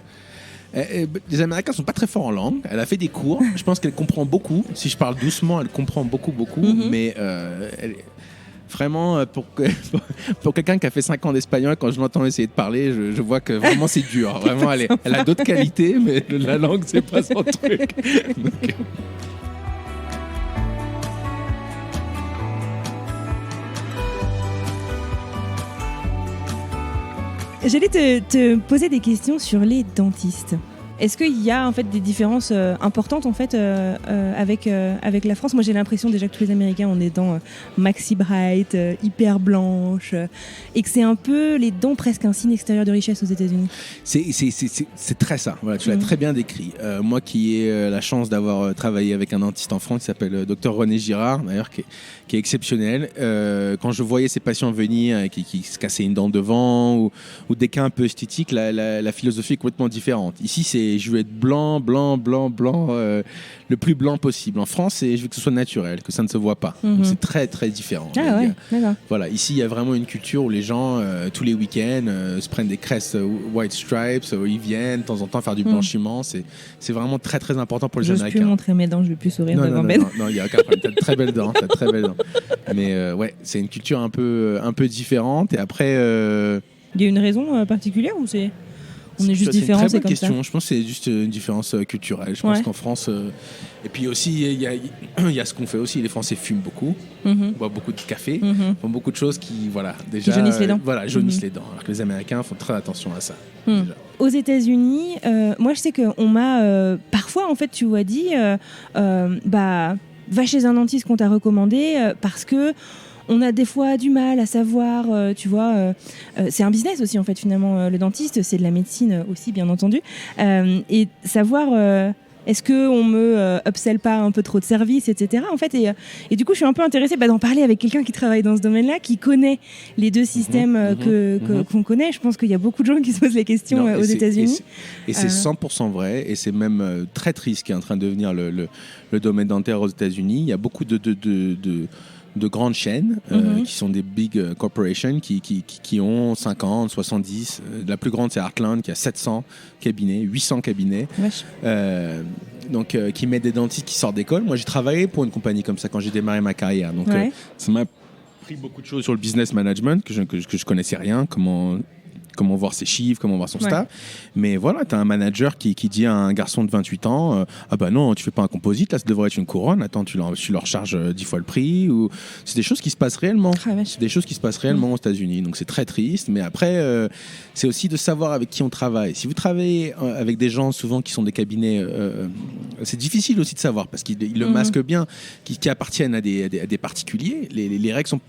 Les Américains sont pas très forts en langue. Elle a fait des cours. Je pense qu'elle comprend beaucoup. Si je parle doucement, elle comprend beaucoup. Mais vraiment, pour quelqu'un qui a fait 5 ans d'espagnol, quand je l'entends essayer de parler, je vois que vraiment c'est dur. Vraiment, elle a d'autres qualités, mais la langue, c'est pas son truc. Donc... J'allais te poser des questions sur les dentistes. Est-ce qu'il y a en fait des différences importantes en fait avec la France? Moi j'ai l'impression déjà que tous les Américains ont des dents maxi bright, hyper blanches, et que c'est un peu les dents presque un signe extérieur de richesse aux États-Unis. C'est très ça. Voilà, tu l'as très bien décrit. Moi qui ai la chance d'avoir travaillé avec un dentiste en France qui s'appelle Dr René Girard, d'ailleurs, qui est exceptionnel. Quand je voyais ces patients venir et qui se cassaient une dent devant ou des cas un peu esthétiques, la philosophie est complètement différente. Ici, je veux être blanc, le plus blanc possible. En France, je veux que ce soit naturel, que ça ne se voit pas. Donc, c'est très, très différent. Ah ouais, d'accord. Voilà, ici, il y a vraiment une culture où les gens, tous les week-ends, se prennent des cresses White Stripes, où ils viennent de temps en temps faire du blanchiment. C'est vraiment très, très important pour les Américains. Je ne peux plus montrer mes dents, je ne vais plus sourire devant Ben. Non, il n'y a aucun problème. T'as de très belles dents. Mais ouais, c'est une culture un peu différente. Et après... Il y a une raison particulière ou c'est... On est juste différents, c'est une très bonne comme question. ça. Je pense que c'est juste une différence culturelle. Je pense qu'en France... Et puis aussi, il y a ce qu'on fait aussi. Les Français fument beaucoup, boivent beaucoup de café, font beaucoup de choses qui jaunissent les dents. Voilà, jaunissent les dents. Alors que les Américains font très attention à ça. Aux États-Unis, moi je sais qu'on m'a parfois, en fait, tu vois, dit va chez un dentiste qu'on t'a recommandé parce que on a des fois du mal à savoir, tu vois, c'est un business aussi en fait finalement, le dentiste, c'est de la médecine aussi bien entendu, et savoir Est-ce qu'on me upsell pas un peu trop de services, etc. En fait, et du coup, je suis un peu intéressée d'en parler avec quelqu'un qui travaille dans ce domaine-là, qui connaît les deux systèmes qu'on connaît. Je pense qu'il y a beaucoup de gens qui se posent les questions aux États-Unis. Et c'est 100% vrai, et c'est même très triste ce qui est en train de devenir le domaine dentaire aux États-Unis. Il y a beaucoup de grandes chaînes qui sont des big corporations qui ont 50, 70. La plus grande, c'est Heartland, qui a 700 cabinets, 800 cabinets. Donc, qui met des dentistes qui sortent d'école. Moi, j'ai travaillé pour une compagnie comme ça quand j'ai démarré ma carrière. Donc, ça m'a appris beaucoup de choses sur le business management que je connaissais rien, comment voir ses chiffres, comment voir son staff. Mais voilà, tu as un manager qui dit à un garçon de 28 ans ah bah non, tu fais pas un composite, là ça devrait être une couronne, attends, tu leur charges 10 fois le prix. Ou... C'est des choses qui se passent réellement. C'est des choses qui se passent réellement aux États-Unis. Donc c'est très triste, mais après, c'est aussi de savoir avec qui on travaille. Si vous travaillez avec des gens souvent qui sont des cabinets, c'est difficile aussi de savoir parce qu'ils le masquent bien, qui appartiennent à des particuliers. Les règles sont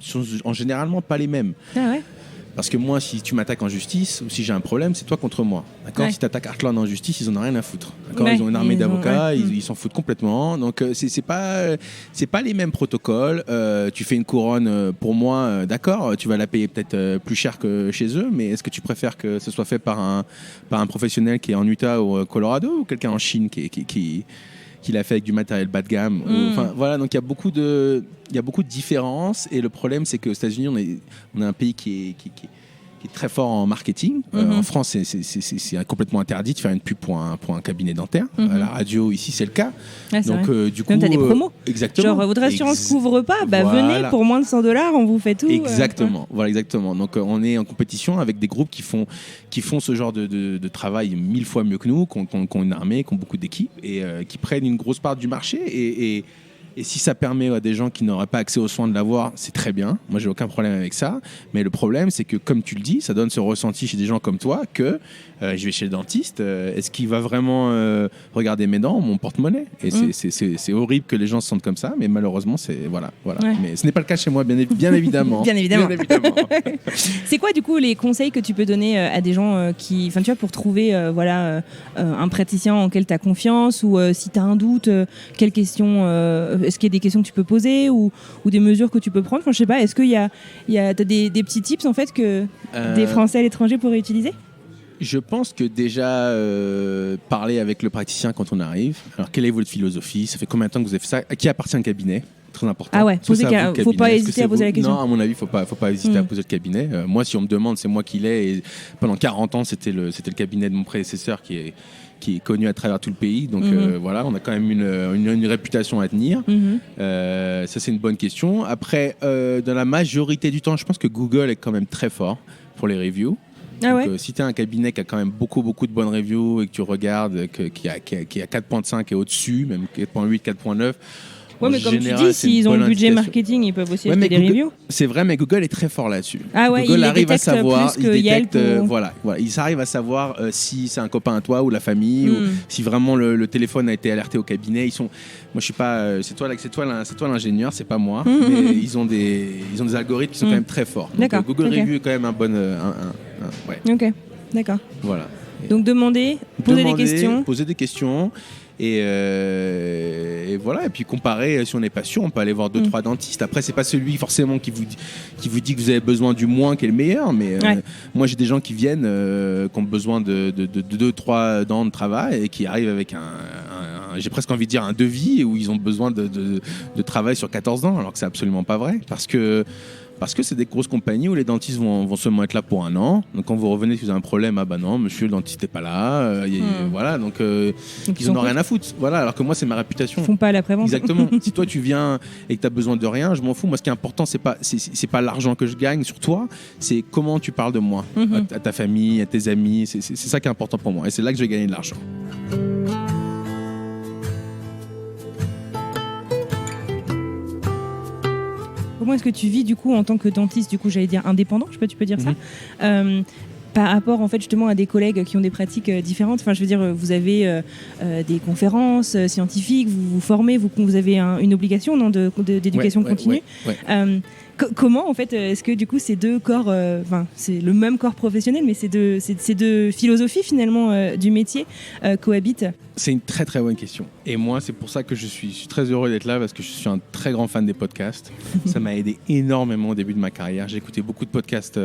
en généralement pas les mêmes. Parce que moi, si tu m'attaques en justice ou si j'ai un problème, c'est toi contre moi. D'accord ? Si tu attaques Heartland en justice, ils en ont rien à foutre. D'accord ? Ils ont une armée d'avocats, ils s'en foutent complètement. Donc, c'est pas les mêmes protocoles. Tu fais une couronne pour moi, d'accord, tu vas la payer peut-être plus cher que chez eux, mais est-ce que tu préfères que ce soit fait par un professionnel qui est en Utah ou au Colorado ou quelqu'un en Chine qui l'a fait avec du matériel bas de gamme. Enfin, voilà, donc il y a beaucoup de différences, et le problème, c'est qu'aux États-Unis, on est un pays qui est très fort en marketing. En France, c'est complètement interdit de faire une pub pour un cabinet dentaire. À la radio, ici, c'est le cas. Donc, du coup, tu as des promos. Exactement. Genre, votre assurance couvre pas, venez pour moins de $100, on vous fait tout. Exactement. Voilà, exactement. Donc, on est en compétition avec des groupes qui font ce genre de travail 1000 fois mieux que nous, qui ont une armée, qui ont beaucoup d'équipes et qui prennent une grosse part du marché. Et si ça permet à des gens qui n'auraient pas accès aux soins de l'avoir, c'est très bien. Moi, j'ai aucun problème avec ça. Mais le problème, c'est que, comme tu le dis, ça donne ce ressenti chez des gens comme toi que je vais chez le dentiste. Est-ce qu'il va vraiment regarder mes dents, mon porte-monnaie ? Et c'est horrible que les gens se sentent comme ça, mais malheureusement, c'est voilà. Mais ce n'est pas le cas chez moi, bien évidemment. Bien évidemment. C'est quoi, du coup, les conseils que tu peux donner à des gens qui, enfin, tu vois, pour trouver un praticien en quel tu as confiance, ou si tu as un doute, quelles questions est-ce qu'il y a des questions que tu peux poser ou des mesures que tu peux prendre ? Enfin, je sais pas, est-ce qu'il y a t'as des petits tips en fait que des Français à l'étranger pourraient utiliser ? Je pense que déjà parler avec le praticien quand on arrive. Alors, quelle est votre philosophie ? Ça fait combien de temps que vous avez fait ça ? À qui appartient le cabinet ? Très important. Ah ouais, faut pas hésiter à poser la question. Non, à mon avis, faut pas hésiter à poser le cabinet. Moi, si on me demande, c'est moi qui l'ai. Et pendant 40 ans, c'était le cabinet de mon prédécesseur qui est connu à travers tout le pays. Donc voilà, on a quand même une réputation à tenir. Ça, c'est une bonne question. Après, dans la majorité du temps, je pense que Google est quand même très fort pour les reviews. Donc, si tu as un cabinet qui a quand même beaucoup de bonnes reviews et que tu regardes qui a 4.5 et au-dessus, même 4.8, 4.9, ouais, mais comme tu dis, s'ils ont le budget marketing, ils peuvent aussi acheter des reviews. C'est vrai, mais Google est très fort là-dessus. Ah ouais, Google il arrive à savoir, plus que Yelp voilà, ils arrivent à savoir si c'est un copain à toi ou la famille, ou si vraiment le téléphone a été alerté au cabinet. Moi, je suis pas, c'est toi l'ingénieur, c'est pas moi. Mais ils ont des algorithmes qui sont quand même très forts. Donc, Google Review est quand même un bon, ouais. Ok, d'accord. Voilà. Donc poser des questions. Et voilà, et puis comparer, si on n'est pas sûr, on peut aller voir 2-3 dentistes. Après, c'est pas celui forcément qui vous dit que vous avez besoin du moins qui est le meilleur, mais moi j'ai des gens qui viennent qui ont besoin de 2-3 dents de travail et qui arrivent avec j'ai presque envie de dire un devis où ils ont besoin de travail sur 14 dents, alors que c'est absolument pas vrai, parce que c'est des grosses compagnies où les dentistes vont seulement être là pour 1 an. Donc quand vous revenez, si vous avez un problème, ah bah non, monsieur le dentiste n'est pas là. Voilà, donc ils en ont rien à foutre. Voilà, alors que moi, c'est ma réputation. Ils font pas la prévention. Exactement. Si toi tu viens et que tu as besoin de rien, je m'en fous. Moi, ce qui est important, c'est pas l'argent que je gagne sur toi, c'est comment tu parles de moi, à ta famille, à tes amis. C'est ça qui est important pour moi. Et c'est là que je vais gagner de l'argent. Comment est-ce que tu vis du coup en tant que dentiste, du coup j'allais dire indépendant, tu peux dire ça, par rapport en fait justement à des collègues qui ont des pratiques différentes. Enfin, je veux dire, vous avez des conférences scientifiques, vous vous formez, vous avez une obligation d'éducation continue. Comment, en fait, est-ce que du coup ces deux corps, c'est le même corps professionnel, mais ces deux philosophies finalement du métier cohabitent? C'est une très très bonne question. Et moi, c'est pour ça que je suis très heureux d'être là, parce que je suis un très grand fan des podcasts. Ça m'a aidé énormément au début de ma carrière. J'ai écouté beaucoup de podcasts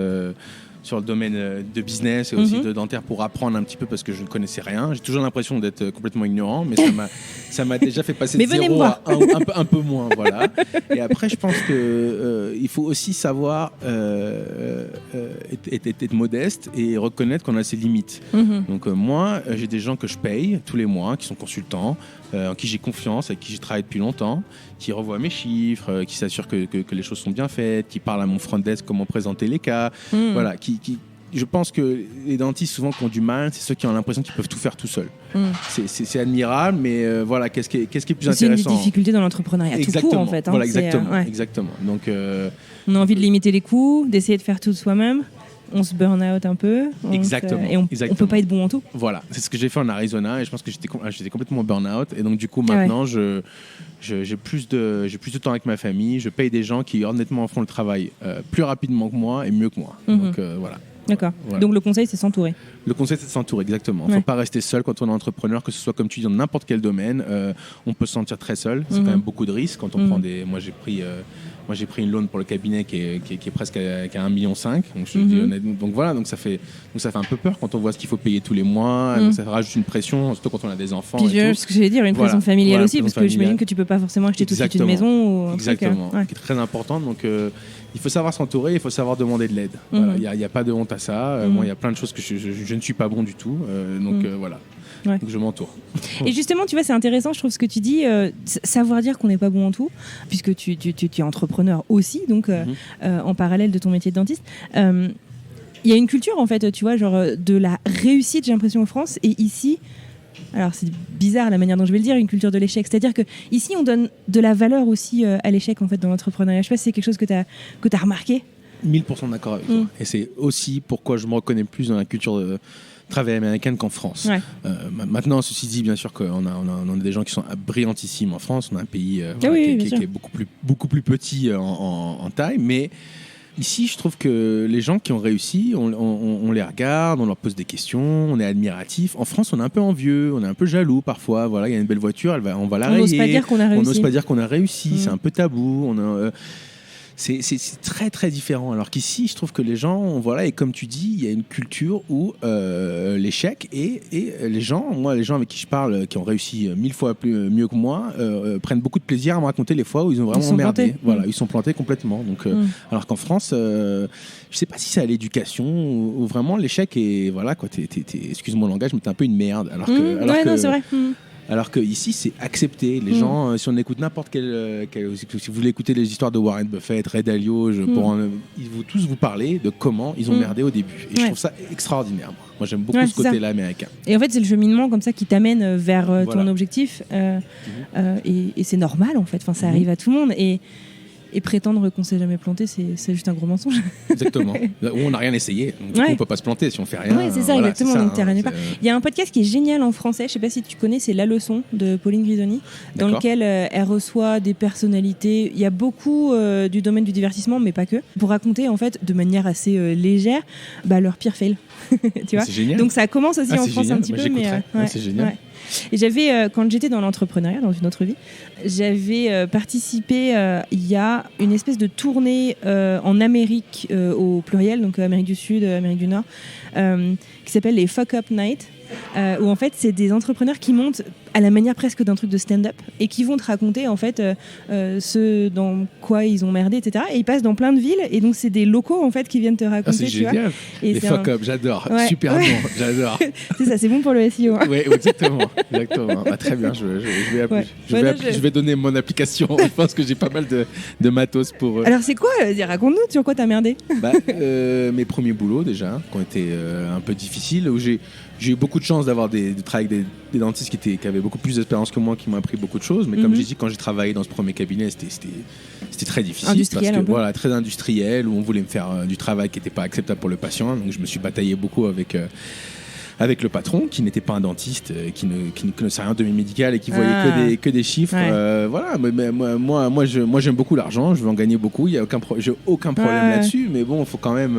sur le domaine de business et aussi de dentaire pour apprendre un petit peu, parce que je ne connaissais rien. J'ai toujours l'impression d'être complètement ignorant, mais ça m'a déjà fait passer de zéro à un peu moins. Voilà. Et après, je pense qu'il faut aussi savoir être modeste et reconnaître qu'on a ses limites. Donc moi, j'ai des gens que je paye tous les mois, qui sont consultants, en qui j'ai confiance, avec qui j'ai travaillé depuis longtemps, qui revoient mes chiffres, qui s'assurent que les choses sont bien faites, qui parlent à mon front desk comment présenter les cas. Voilà, je pense que les dentistes souvent qui ont du mal, c'est ceux qui ont l'impression qu'ils peuvent tout faire tout seuls. C'est admirable, mais voilà, qu'est-ce qui est plus intéressant? C'est une des difficultés dans l'entrepreneuriat tout court, en fait. Voilà, exactement. Donc, on a envie de limiter les coûts, d'essayer de faire tout sj'ai on se burn out un peu. Et on peut pas être bon en tout. Voilà, c'est ce que j'ai fait en Arizona, et je pense que j'étais complètement burn out. Et donc du coup maintenant j'ai plus de temps avec ma famille. Je paye des gens qui honnêtement font le travail plus rapidement que moi et mieux que moi. Donc voilà. D'accord. Voilà. Donc le conseil, c'est s'entourer. Le conseil, c'est de s'entourer, exactement. Il ne faut pas rester seul quand on est entrepreneur, que ce soit, comme tu dis, dans n'importe quel domaine. On peut se sentir très seul. C'est quand même beaucoup de risques quand on prend des... Moi, j'ai pris une loan pour le cabinet qui est presque à 1,5 million. Donc, je dis honnêtement, donc voilà, donc ça fait un peu peur quand on voit ce qu'il faut payer tous les mois. Donc ça rajoute une pression, surtout quand on a des enfants. Puis ce que j'allais dire, une pression familiale aussi, parce que j'imagine que tu ne peux pas forcément acheter tout de suite une maison. Exactement, qui est très importante. Donc il faut savoir s'entourer, il faut savoir demander de l'aide. Il n'y a pas de honte à ça. Moi, il y a plein de choses que je ne suis pas bon du tout. Donc voilà. Donc je m'entoure. Et justement, tu vois, c'est intéressant, je trouve, ce que tu dis, savoir dire qu'on n'est pas bon en tout, puisque tu es entrepreneur aussi, donc en parallèle de ton métier de dentiste. Il y a une culture, en fait, tu vois, genre de la réussite, j'ai l'impression, en France, et ici... Alors c'est bizarre la manière dont je vais le dire, une culture de l'échec. C'est-à-dire que ici on donne de la valeur aussi à l'échec en fait dans l'entrepreneuriat. Je sais pas si c'est quelque chose que tu as remarqué. 1000% d'accord avec toi. Et c'est aussi pourquoi je me reconnais plus dans la culture de travail américaine qu'en France. Maintenant, ceci dit, bien sûr qu'on a des gens qui sont brillantissimes en France. On a un pays qui est beaucoup plus petit en taille, mais ici, je trouve que les gens qui ont réussi, on les regarde, on leur pose des questions, on est admiratif. En France, on est un peu envieux, on est un peu jaloux parfois. Voilà, il y a une belle voiture, on va la rayer. On n'ose pas dire qu'on a réussi. On n'ose pas dire qu'on a réussi, c'est un peu tabou. C'est très très différent. Alors qu'ici, je trouve que les gens, voilà, et comme tu dis, il y a une culture où l'échec et les gens avec qui je parle, qui ont réussi 1000 fois mieux que moi, prennent beaucoup de plaisir à me raconter les fois où ils ont vraiment merdé. Voilà, ils sont plantés complètement. Donc, alors qu'en France, je sais pas si c'est à l'éducation ou vraiment l'échec est, voilà quoi, excuse-moi le langage, mais t'es un peu une merde. Non, c'est vrai. Alors qu'ici, c'est accepté. Les gens, si on écoute n'importe quel si vous voulez écouter les histoires de Warren Buffett, Ray Dalio, ils vont tous vous parler de comment ils ont merdé au début. Et je trouve ça extraordinaire. Moi, j'aime beaucoup ce côté-là américain. Et en fait, c'est le cheminement comme ça qui t'amène vers ton objectif. Et c'est normal, en fait. Enfin, ça arrive à tout le monde. Et prétendre qu'on ne s'est jamais planté, c'est juste un gros mensonge. Exactement. On n'a rien essayé. Donc, du coup, on ne peut pas se planter si on ne fait rien. Oui, c'est ça, voilà, exactement. Donc, pas. Il y a un podcast qui est génial en français. Je ne sais pas si tu connais, c'est La Leçon de Pauline Grisoni, dans lequel elle reçoit des personnalités. Il y a beaucoup du domaine du divertissement, mais pas que, pour raconter en fait de manière assez légère leur pire fail. Tu vois. C'est génial. Donc ça commence aussi en France un petit peu. Mais c'est génial. Ouais. Et j'avais, quand j'étais dans l'entrepreneuriat, dans une autre vie, j'avais participé, il y a une espèce de tournée en Amérique au pluriel, donc Amérique du Sud, Amérique du Nord, qui s'appelle les Fuck Up Night, où en fait c'est des entrepreneurs qui montent à la manière presque d'un truc de stand-up et qui vont te raconter en fait ce dans quoi ils ont merdé, etc. Et ils passent dans plein de villes et donc c'est des locaux en fait qui viennent te raconter. C'est génial. Et les fuck up, j'adore. Ouais. Super bon, j'adore. C'est ça, c'est bon pour le SEO. Hein. Oui, exactement. Très bien, je vais donner mon application. Je pense que j'ai pas mal de matos pour... Alors c'est quoi raconte-nous sur quoi t'as merdé. Mes premiers boulots déjà, qui ont été un peu difficiles, où j'ai eu beaucoup de chance de travailler avec des dentistes qui avaient beaucoup plus d'expérience que moi, qui m'ont appris beaucoup de choses. Mais comme j'ai dit, quand j'ai travaillé dans ce premier cabinet, c'était très difficile. Industriel, parce que, voilà, très industriel, où on voulait me faire du travail qui n'était pas acceptable pour le patient. Donc je me suis bataillé beaucoup avec avec le patron qui n'était pas un dentiste, qui ne connaissait rien de domaine médical et qui voyait que des chiffres. Voilà, mais moi j'aime beaucoup l'argent, je veux en gagner beaucoup, j'ai aucun problème là-dessus, mais bon, il faut quand même,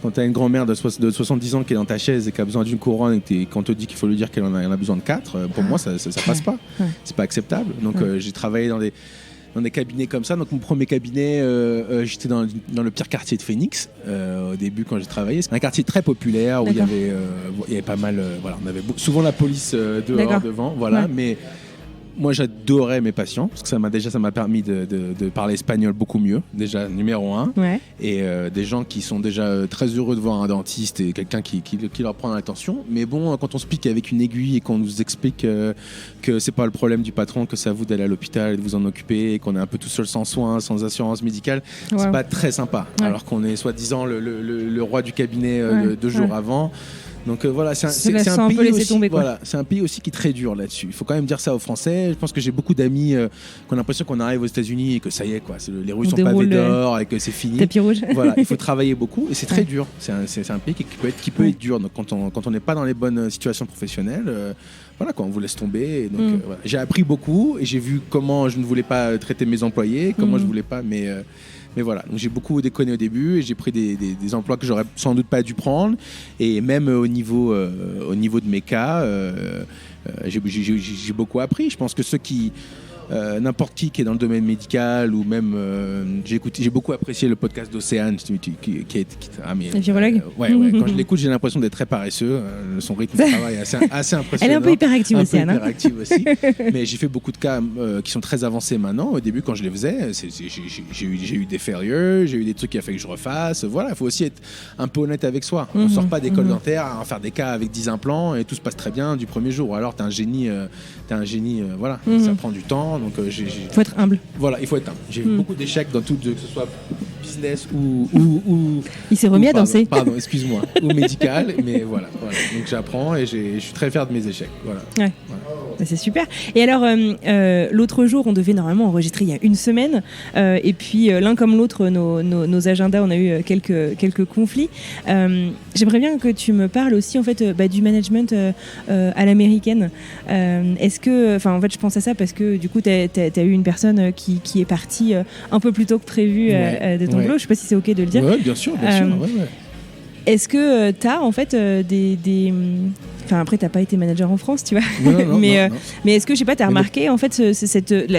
quand tu as une grand-mère de 70 ans qui est dans ta chaise et qui a besoin d'une couronne et qu'on te dit qu'il faut lui dire qu'elle en a besoin de 4, pour moi ça passe pas, c'est pas acceptable. Donc j'ai travaillé dans des cabinets comme ça. Donc mon premier cabinet, j'étais dans le pire quartier de Phoenix au début quand j'ai travaillé. C'est un quartier très populaire où il y avait pas mal, on avait souvent la police dehors, devant, mais moi j'adorais mes patients parce que ça m'a permis de parler espagnol beaucoup mieux, déjà numéro 1, et des gens qui sont déjà très heureux de voir un dentiste et quelqu'un qui leur prend l'attention. Mais bon, quand on se pique avec une aiguille et qu'on nous explique que c'est pas le problème du patron, que c'est à vous d'aller à l'hôpital et de vous en occuper, et qu'on est un peu tout seul sans soins, sans assurance médicale, c'est pas très sympa, alors qu'on est soi-disant le roi du cabinet 2 jours avant. Donc voilà, c'est un pays aussi, c'est un pays aussi qui est très dur là-dessus. Il faut quand même dire ça aux Français. Je pense que j'ai beaucoup d'amis qui ont l'impression qu'on arrive aux États-Unis et que ça y est, les rues sont pavées d'or et que c'est fini. Tapis rouge. Voilà, il faut travailler beaucoup et c'est très dur. C'est un pays qui peut être dur. Donc quand on n'est pas dans les bonnes situations professionnelles, on vous laisse tomber. Et donc j'ai appris beaucoup et j'ai vu comment je ne voulais pas traiter mes employés, comment je voulais pas, mais voilà, donc j'ai beaucoup déconné au début et j'ai pris des emplois que j'aurais sans doute pas dû prendre, et même au niveau de mes cas, j'ai beaucoup appris. Je pense que ceux qui n'importe qui est dans le domaine médical ou même j'ai beaucoup apprécié le podcast d'Océane qui est un virologue. Quand je l'écoute, j'ai l'impression d'être très paresseux. Son rythme de travail est assez impressionnant. Elle est un peu hyperactive, Océane. Aussi. Mais j'ai fait beaucoup de cas qui sont très avancés maintenant. Au début, quand je les faisais, j'ai eu des férieux, j'ai eu des trucs qu'il a fallu que je refasse. Voilà, il faut aussi être un peu honnête avec soi. On sort pas d'école dentaire à en faire des cas avec 10 implants et tout se passe très bien du premier jour. Alors t'es un génie, voilà, ça prend du temps. Donc faut être humble. Voilà, il faut être humble. J'ai eu beaucoup d'échecs dans tout, que ce soit business ou il s'est remis à danser. Pardon, excuse-moi, ou médical, mais voilà. Donc j'apprends et je suis très fier de mes échecs. Voilà. C'est super. Et alors, l'autre jour, on devait normalement enregistrer il y a une semaine, et puis l'un comme l'autre, nos agendas, on a eu quelques conflits. J'aimerais bien que tu me parles aussi en fait du management à l'américaine. Est-ce que, en fait, je pense à ça parce que du coup, t'as eu une personne qui est partie un peu plus tôt que prévu de ton boulot. Je sais pas si c'est ok de le dire. Oui, bien sûr. Est-ce que t'as en fait des après, t'as pas été manager en France, tu vois. Non, mais est-ce que, je sais pas, t'as remarqué en fait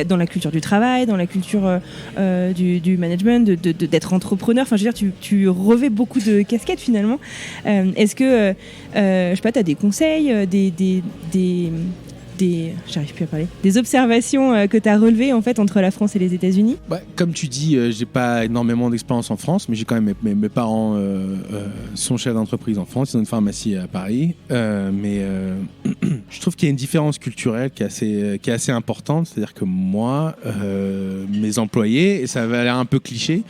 dans la culture du travail, dans la culture du management, d'être entrepreneur. Enfin, je veux dire, tu revêts beaucoup de casquettes finalement. Est-ce que, je sais pas, t'as des conseils, j'arrive plus à parler, des observations que tu as relevées en fait entre la France et les États-Unis? Comme tu dis, j'ai pas énormément d'expérience en France, mais j'ai quand même mes parents sont chefs d'entreprise en France, ils ont une pharmacie à Paris, mais je trouve qu'il y a une différence culturelle qui est assez importante. C'est-à-dire que moi, mes employés, et ça va l'air un peu cliché,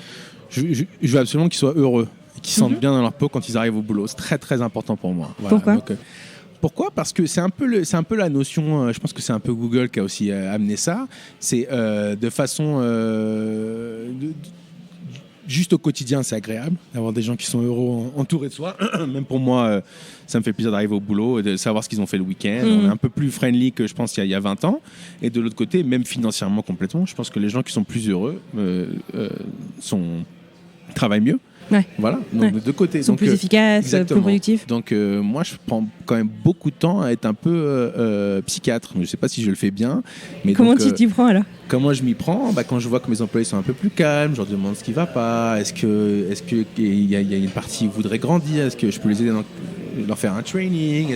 je veux absolument qu'ils soient heureux et qu'ils se sentent bien dans leur peau quand ils arrivent au boulot. C'est très très important pour moi. Voilà. Pourquoi? Donc, pourquoi ? Parce que c'est un peu la notion, je pense que c'est un peu Google qui a aussi amené ça, c'est de façon juste au quotidien, c'est agréable d'avoir des gens qui sont heureux entourés de soi. Même pour moi, ça me fait plaisir d'arriver au boulot et de savoir ce qu'ils ont fait le week-end. On est un peu plus friendly que je pense il y a 20 ans. Et de l'autre côté, même financièrement complètement, je pense que les gens qui sont plus heureux travaillent mieux. Voilà, donc de deux côtés. Ils sont plus efficaces, plus productifs. Donc moi, je prends quand même beaucoup de temps à être un peu psychiatre. Je ne sais pas si je le fais bien. Mais comment tu t'y prends alors ? Comment je m'y prends ? Quand je vois que mes employés sont un peu plus calmes, je leur demande ce qui ne va pas. Est-ce qu'il y a une partie où ils voudraient grandir ? Est-ce que je peux les aider leur faire un training ?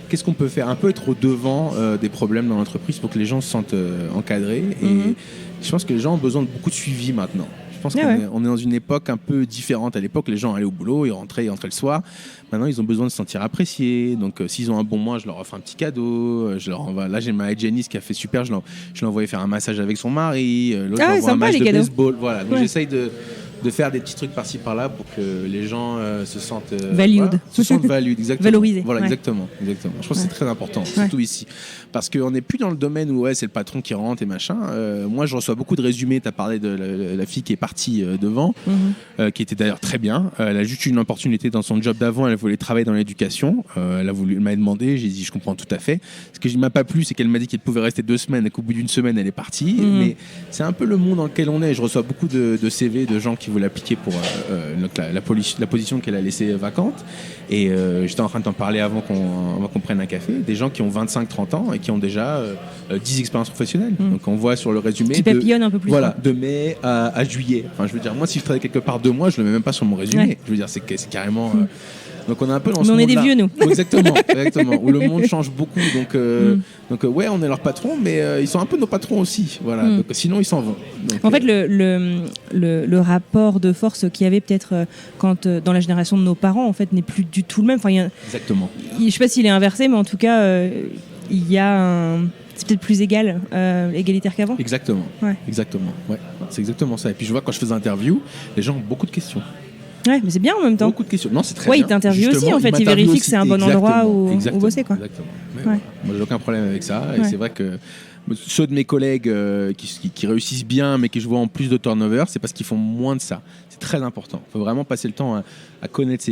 Qu'est-ce qu'on peut faire ? Un peu être au devant des problèmes dans l'entreprise pour que les gens se sentent encadrés. Et je pense que les gens ont besoin de beaucoup de suivi maintenant. Je pense qu'on est dans une époque un peu différente. À l'époque, les gens allaient au boulot, ils rentraient le soir. Maintenant, ils ont besoin de se sentir appréciés. Donc, s'ils ont un bon mois, je leur offre un petit cadeau. Là, j'ai ma hygiéniste qui a fait super. Je l'ai envoyé faire un massage avec son mari. L'autre, je lui envoie un match de baseball. Voilà. Donc, j'essaye de de faire des petits trucs par-ci par-là pour que les gens se sentent valued. Se sentent valued, exactement. Valorisés. Voilà, ouais. exactement. Je pense que c'est très important, surtout ici, parce qu'on n'est plus dans le domaine où c'est le patron qui rentre et machin. Moi, je reçois beaucoup de résumés. Tu as parlé de la fille qui est partie devant, qui était d'ailleurs très bien. Elle a juste eu une opportunité dans son job d'avant. Elle voulait travailler dans l'éducation. Elle m'a demandé. J'ai dit, je comprends tout à fait. Ce que je ne m'a pas plu, c'est qu'elle m'a dit qu'elle pouvait rester 2 semaines et qu'au bout d'une semaine, elle est partie. Mais c'est un peu le monde dans lequel on est. Je reçois beaucoup de CV de gens qui voulaient appliquer pour la position qu'elle a laissée vacante. Et j'étais en train de t'en parler avant qu'on prenne un café. Des gens qui ont 25-30 ans et qui ont déjà 10 expériences professionnelles. Donc on voit sur le résumé qui papillonne un peu plus. Voilà, de mai à juillet. Enfin, je veux dire, moi, si je travaille quelque part 2 mois, je le mets même pas sur mon résumé. Ouais. Je veux dire, c'est carrément. Donc on est un peu dans ce on monde-là. est des vieux, nous. Exactement. Où le monde change beaucoup. Donc ouais, on est leur patron, mais ils sont un peu nos patrons aussi. Voilà. Donc sinon, ils s'en vont. Donc, en fait, le rapport de force qu'il y avait peut-être quand dans la génération de nos parents, en fait, n'est plus du tout le même. Enfin, exactement. Je sais pas s'il est inversé, mais en tout cas, il y a c'est peut-être plus égal, égalitaire qu'avant. Exactement. Ouais. Exactement. Ouais. C'est exactement ça. Et puis je vois quand je fais des interviews, les gens ont beaucoup de questions. Ouais, mais c'est bien en même temps. Beaucoup de questions. Non, c'est très bien. Ouais, il t'interviewe aussi, en fait. Il vérifie que c'est un bon endroit où bosser, quoi. Exactement. Voilà. Moi, j'ai aucun problème avec ça. Et c'est vrai que ceux de mes collègues qui réussissent bien, mais qui je vois en plus de turnover, c'est parce qu'ils font moins de ça. C'est très important. Il faut vraiment passer le temps à connaître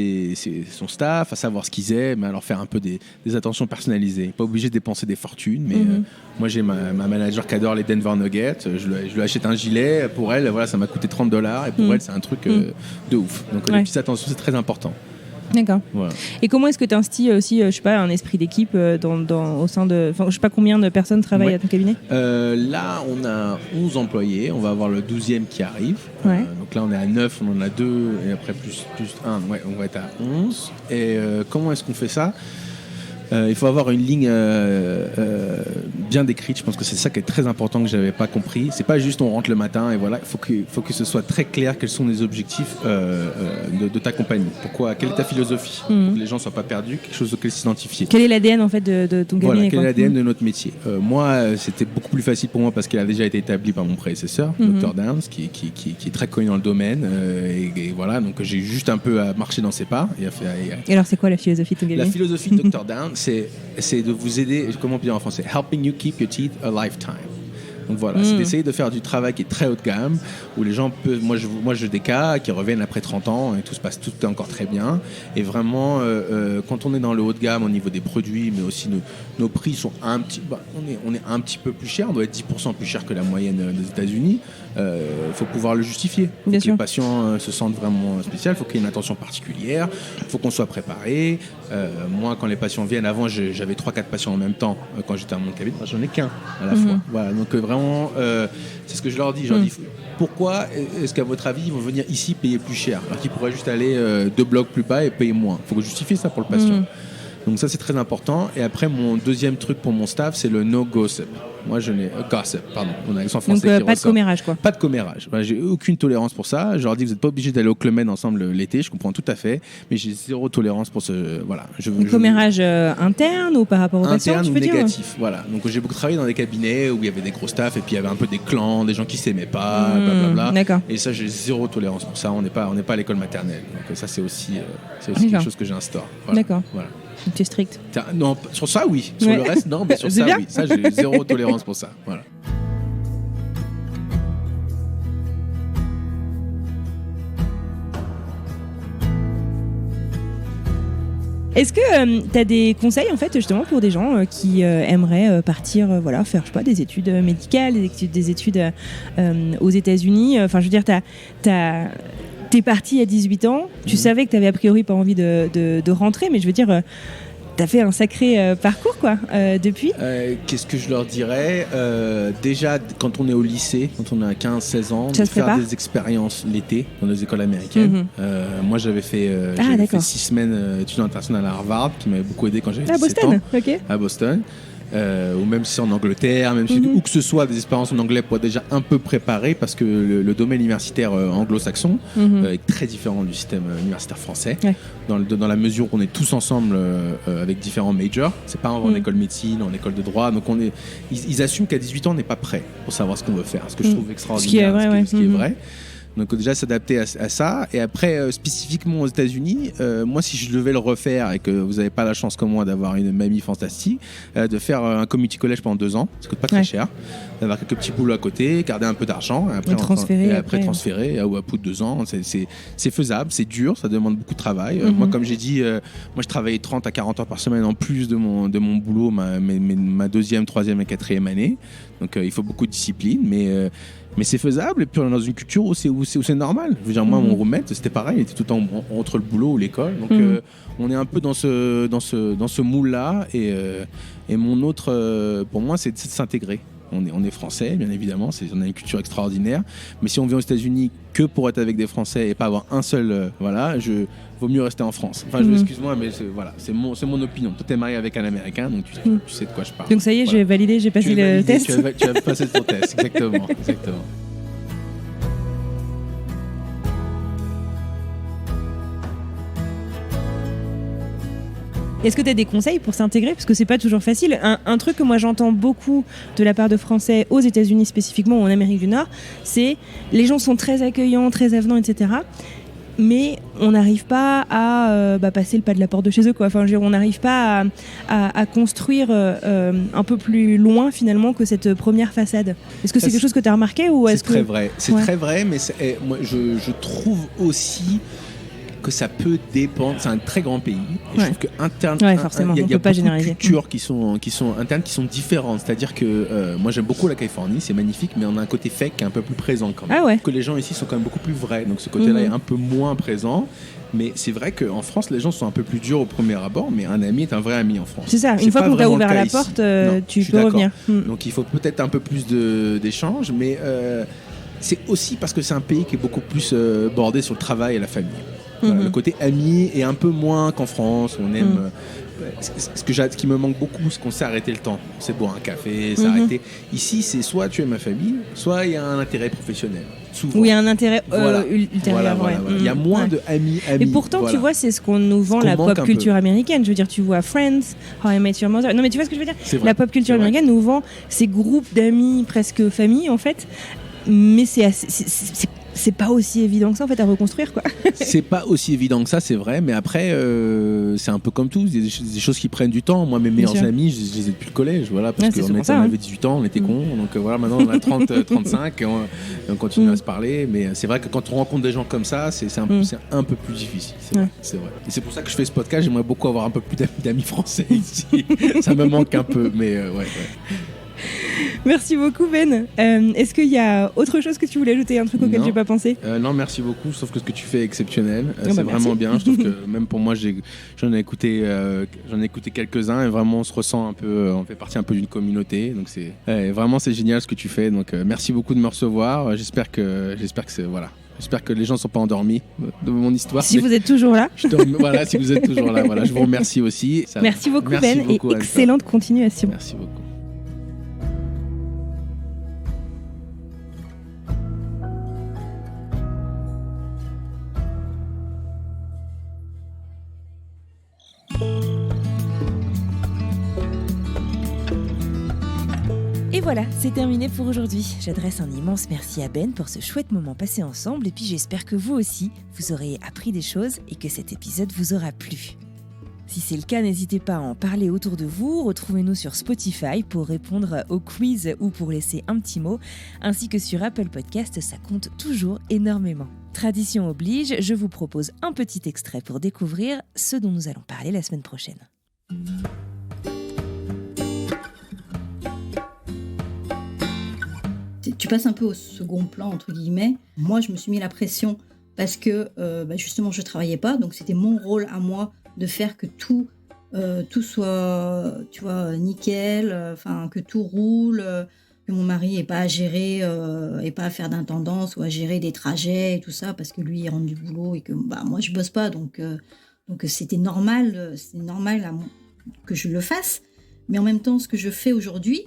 son staff, à savoir ce qu'ils aiment, à leur faire un peu des attentions personnalisées. Pas obligé de dépenser des fortunes, mais moi j'ai ma manager qui adore les Denver Nuggets. Je lui achète un gilet. Pour elle, voilà, ça m'a coûté $30 et pour elle, c'est un truc de ouf. Donc les petites attentions, c'est très important. D'accord. Voilà. Et comment est-ce que tu instilles aussi, je sais pas, un esprit d'équipe au sein de... Enfin, je sais pas combien de personnes travaillent à ton cabinet ? Là, on a 11 employés. On va avoir le 12e qui arrive. Ouais. Donc là, on est à 9, on en a 2 et après plus 1. Ouais, on va être à 11. Et comment est-ce qu'on fait ça ? Il faut avoir une ligne bien décrite. Je pense que c'est ça qui est très important que j'avais pas compris. C'est pas juste on rentre le matin et voilà. Il faut que ce soit très clair quels sont les objectifs de ta compagnie. Pourquoi ? Quelle est ta philosophie ? Pour que les gens soient pas perdus, quelque chose auquel s'identifier. Quel est l'ADN en fait de ton cabinet ? Voilà, quel est l'ADN de notre métier. Moi, c'était beaucoup plus facile pour moi parce qu'elle a déjà été établie par mon prédécesseur, Dr Downs, qui est très connu dans le domaine. Et voilà, donc j'ai juste un peu à marcher dans ses pas. Et alors, c'est quoi la philosophie de ton cabinet ? La philosophie de Dr Downs, c'est de vous aider, comment dire en français, helping you keep your teeth a lifetime. Donc voilà, c'est d'essayer de faire du travail qui est très haut de gamme, où les gens peuvent... Moi, j'ai des cas qui reviennent après 30 ans et tout est encore très bien. Et vraiment, quand on est dans le haut de gamme au niveau des produits, mais aussi nos prix sont on est un petit peu plus cher, on doit être 10% plus cher que la moyenne des États-Unis. Il faut pouvoir le justifier. Il faut que les patients se sentent vraiment spécial, il faut qu'il y ait une attention particulière, il faut qu'on soit préparé. Moi, quand les patients viennent, avant, j'avais 3-4 patients en même temps quand j'étais à mon cabinet. J'en ai qu'un à la fois. Voilà, donc vraiment, c'est ce que je leur dis. Je leur dis, pourquoi est-ce qu'à votre avis, ils vont venir ici payer plus cher alors qu'ils pourraient juste aller 2 blocs plus bas et payer moins ? Il faut justifier ça pour le patient. Donc ça, c'est très important. Et après, mon deuxième truc pour mon staff, c'est le no gossip. Moi, je n'ai gossip, pardon. On a l'accent français. Donc pas de commérage, quoi. Pas de commérage. Voilà, j'ai aucune tolérance pour ça. Je leur dis, vous n'êtes pas obligés d'aller au Club Med ensemble l'été. Je comprends tout à fait, mais j'ai zéro tolérance pour ce. Voilà. Commérage interne ou par rapport aux patients, interne tu ou veux dire ? négatif. Voilà. Donc j'ai beaucoup travaillé dans des cabinets où il y avait des gros staffs et puis il y avait un peu des clans, des gens qui s'aimaient pas, blablabla. D'accord. Et ça, j'ai zéro tolérance pour ça. On n'est pas à l'école maternelle. Donc ça, c'est aussi quelque chose que j'instaure. Voilà. D'accord. Voilà. Tu es strict. Non, sur ça, oui. Sur le reste, non, mais sur ça, bien. oui. Ça, j'ai zéro tolérance pour ça. Voilà. Est-ce que tu as des conseils en fait justement pour des gens qui aimeraient partir faire je sais pas des études médicales, des études aux États-Unis, enfin je veux dire t'es parti à 18 ans, tu savais que tu avais a priori pas envie de rentrer, mais je veux dire t'as fait un sacré parcours quoi depuis. Qu'est-ce que je leur dirais déjà quand on est au lycée, quand on a 15-16 ans, de faire des expériences l'été dans les écoles américaines. Moi j'avais fait 6 semaines études internationales à Harvard qui m'avait beaucoup aidé quand j'avais 17 ans. À Boston. Ou même si en Angleterre, même si où que ce soit, des expériences en anglais pour être déjà un peu préparé, parce que le domaine universitaire anglo-saxon est très différent du système universitaire français, dans la mesure où on est tous ensemble avec différents majors. C'est pas en école de médecine, en école de droit, donc ils assument qu'à 18 ans on n'est pas prêt pour savoir ce qu'on veut faire, ce que je trouve extraordinaire, ce qui est vrai. Donc déjà s'adapter à ça. Et après, spécifiquement aux États-Unis, moi si je devais le refaire et que vous n'avez pas la chance comme moi d'avoir une mamie fantastique, de faire un community college pendant 2 ans, ça coûte pas très cher, d'avoir quelques petits boulots à côté, garder un peu d'argent, et après transférer au bout de 2 ans. C'est faisable, c'est dur, ça demande beaucoup de travail. Moi, comme j'ai dit, moi je travaillais 30 à 40 heures par semaine en plus de mon boulot, ma deuxième, troisième et quatrième année. Donc il faut beaucoup de discipline, mais c'est faisable. Et puis on est dans une culture où c'est normal. Je veux dire, moi, mon roommate, c'était pareil, il était tout le temps entre le boulot ou l'école. Donc on est un peu dans ce moule-là. Et mon autre, pour moi, c'est de s'intégrer. On est français, bien évidemment, on a une culture extraordinaire. Mais si on vient aux États-Unis que pour être avec des Français et pas avoir un seul, vaut mieux rester en France. Enfin, excuse-moi, mais c'est mon opinion. Toi, t'es marié avec un Américain, donc tu sais de quoi je parle. Donc ça y est, j'ai validé, j'ai passé le test. Tu as passé ton test, exactement. Est-ce que tu as des conseils pour s'intégrer ? Parce que c'est pas toujours facile. Un truc que moi j'entends beaucoup de la part de Français aux États-Unis spécifiquement ou en Amérique du Nord, c'est les gens sont très accueillants, très avenants, etc. Mais on n'arrive pas à passer le pas de la porte de chez eux, quoi. Enfin, on n'arrive pas à construire un peu plus loin finalement que cette première façade. Est-ce que c'est quelque chose que tu as remarqué ou C'est très vrai. C'est très vrai, mais moi je trouve aussi que ça peut dépendre. C'est un très grand pays. Et je trouve que forcément, il y a pas beaucoup de cultures qui sont internes, qui sont différentes. C'est-à-dire que moi j'aime beaucoup la Californie, c'est magnifique, mais on a un côté fake qui est un peu plus présent quand même. Ah ouais. Que les gens ici sont quand même beaucoup plus vrais. Donc ce côté-là est un peu moins présent. Mais c'est vrai qu'en France, les gens sont un peu plus durs au premier abord, mais un ami est un vrai ami en France. C'est ça, une fois qu'on t'a ouvert la porte, tu peux revenir. Donc il faut peut-être un peu plus d'échanges, mais c'est aussi parce que c'est un pays qui est beaucoup plus bordé sur le travail et la famille. Voilà, le côté ami est un peu moins qu'en France, où on aime. Ce qui me manque beaucoup, c'est qu'on sait arrêter le temps. On sait boire un café, s'arrêter. Ici, c'est soit tu aimes ma famille, soit il y a un intérêt professionnel. Souvent. Ou il y a un intérêt ultérieur. Voilà. Il y a moins de amis. Et pourtant, tu vois, c'est ce qu'on nous vend, la pop culture américaine. Je veux dire, tu vois Friends, How I Met Your Mother. Non, mais tu vois ce que je veux dire ? La pop culture américaine nous vend ces groupes d'amis, presque famille, en fait. Mais c'est pas aussi évident que ça en fait à reconstruire, quoi. C'est pas aussi évident que ça, c'est vrai, mais après c'est un peu comme tout, des choses qui prennent du temps. Moi, mes meilleurs amis, je les ai depuis le collège, voilà, parce qu'on avait 18 ans, on était cons, donc voilà, maintenant on a 30, 35 et on continue à se parler, mais c'est vrai que quand on rencontre des gens comme ça, c'est un peu plus difficile, c'est vrai. Et c'est pour ça que je fais ce podcast, j'aimerais beaucoup avoir un peu plus d'amis français ici. Ça me manque un peu, mais ouais. Merci beaucoup Ben. Est-ce qu'il y a autre chose que tu voulais ajouter, un truc auquel j'ai pas pensé ? Non, merci beaucoup. Je trouve que ce que tu fais est exceptionnel. C'est vraiment bien. Je trouve que même pour moi, j'en ai écouté quelques-uns et vraiment on se ressent un peu, on fait partie un peu d'une communauté. Donc vraiment c'est génial ce que tu fais. Donc merci beaucoup de me recevoir. J'espère que J'espère que les gens ne sont pas endormis de mon histoire. Si vous êtes toujours là. Voilà, si vous êtes toujours là. Voilà, je vous remercie aussi. Merci beaucoup Ben et excellente continuation. Merci beaucoup. Et voilà, c'est terminé pour aujourd'hui. J'adresse un immense merci à Ben pour ce chouette moment passé ensemble et puis j'espère que vous aussi, vous aurez appris des choses et que cet épisode vous aura plu. Si c'est le cas, n'hésitez pas à en parler autour de vous, retrouvez-nous sur Spotify pour répondre au quiz ou pour laisser un petit mot, ainsi que sur Apple Podcast, ça compte toujours énormément. Tradition oblige, je vous propose un petit extrait pour découvrir ce dont nous allons parler la semaine prochaine. Tu passes un peu au second plan, entre guillemets. Moi, je me suis mis la pression parce que, justement, je ne travaillais pas. Donc, c'était mon rôle à moi de faire que tout soit, tu vois, nickel, que tout roule, que mon mari n'ait pas à gérer, et pas à faire d'intendance ou à gérer des trajets et tout ça, parce que lui, il rentre du boulot et que moi, je ne bosse pas. Donc c'était normal que je le fasse. Mais en même temps, ce que je fais aujourd'hui,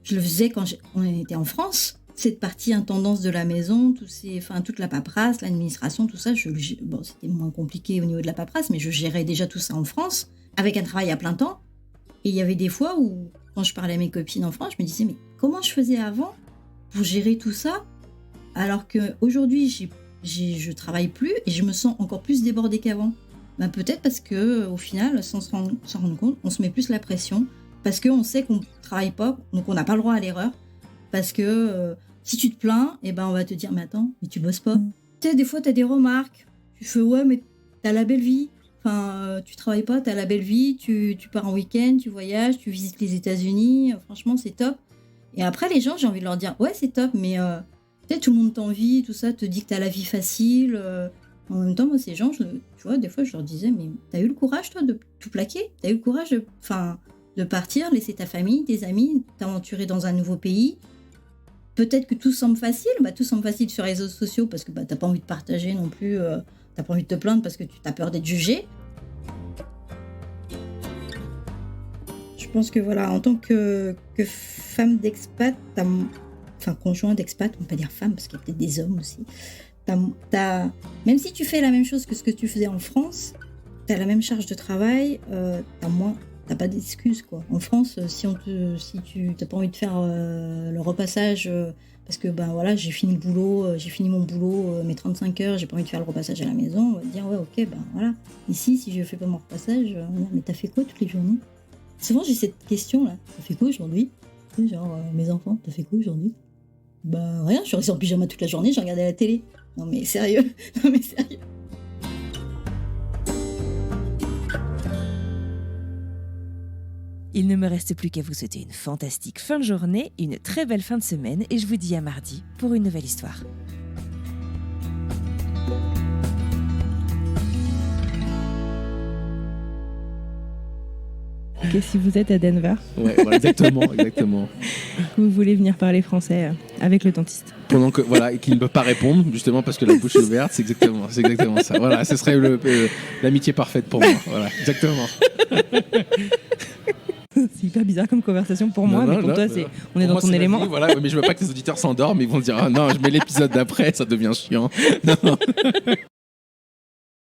je le faisais quand on était en France. Cette partie intendance de la maison, toute la paperasse, l'administration, tout ça, c'était moins compliqué au niveau de la paperasse, mais je gérais déjà tout ça en France, avec un travail à plein temps. Et il y avait des fois où, quand je parlais à mes copines en France, je me disais, mais comment je faisais avant pour gérer tout ça ? alors qu'aujourd'hui, je travaille plus et je me sens encore plus débordée qu'avant. Ben, peut-être parce que au final, sans s'en rendre compte, on se met plus la pression parce qu'on sait qu'on ne travaille pas, donc on n'a pas le droit à l'erreur. Parce que si tu te plains, eh ben, on va te dire, mais attends, mais tu bosses pas. Tu sais, des fois, tu as des remarques. Tu fais, ouais, mais tu as la belle vie. Enfin, tu travailles pas, tu as la belle vie, tu pars en week-end, tu voyages, tu visites les États-Unis. Franchement, c'est top. Et après, les gens, j'ai envie de leur dire, ouais, c'est top, mais peut-être tout le monde t'envie, tout ça, te dit que tu as la vie facile. En même temps, moi, ces gens, tu vois, des fois, je leur disais, mais t'as eu le courage, toi, de tout plaquer? T'as eu le courage de partir, laisser ta famille, tes amis, t'aventurer dans un nouveau pays? Peut-être que tout semble facile, tout semble facile sur les réseaux sociaux parce que t'as pas envie de partager non plus, t'as pas envie de te plaindre parce que tu as peur d'être jugé. Je pense que voilà, en tant que femme d'expat, conjoint d'expat, on peut pas dire femme parce qu'il y a peut-être des hommes aussi. Même si tu fais la même chose que ce que tu faisais en France, t'as la même charge de travail, t'as pas d'excuses quoi. En France, si tu t'as pas envie de faire le repassage parce que j'ai fini mon boulot, mes 35 heures, j'ai pas envie de faire le repassage à la maison, on va te dire ouais ok voilà. Ici si je fais pas mon repassage, on va dire mais t'as fait quoi toutes les journées? Souvent j'ai cette question là, t'as fait quoi aujourd'hui? Tu sais, genre mes enfants, t'as fait quoi aujourd'hui? Rien, je suis restée en pyjama toute la journée, j'ai regardé la télé. Non mais sérieux. Il ne me reste plus qu'à vous souhaiter une fantastique fin de journée, une très belle fin de semaine et je vous dis à mardi pour une nouvelle histoire. Que si vous êtes à Denver, Ouais, voilà, exactement. vous voulez venir parler français avec le dentiste. Pendant que et qu'il ne peut pas répondre justement parce que la bouche est ouverte, c'est exactement ça. Voilà, ce serait l'amitié parfaite pour moi. Voilà, exactement. C'est hyper bizarre comme conversation pour moi, mais pour toi, on est dans ton élément. Vie, voilà, mais je veux pas que les auditeurs s'endorment, ils vont se dire ah non, je mets l'épisode d'après, ça devient chiant. Non.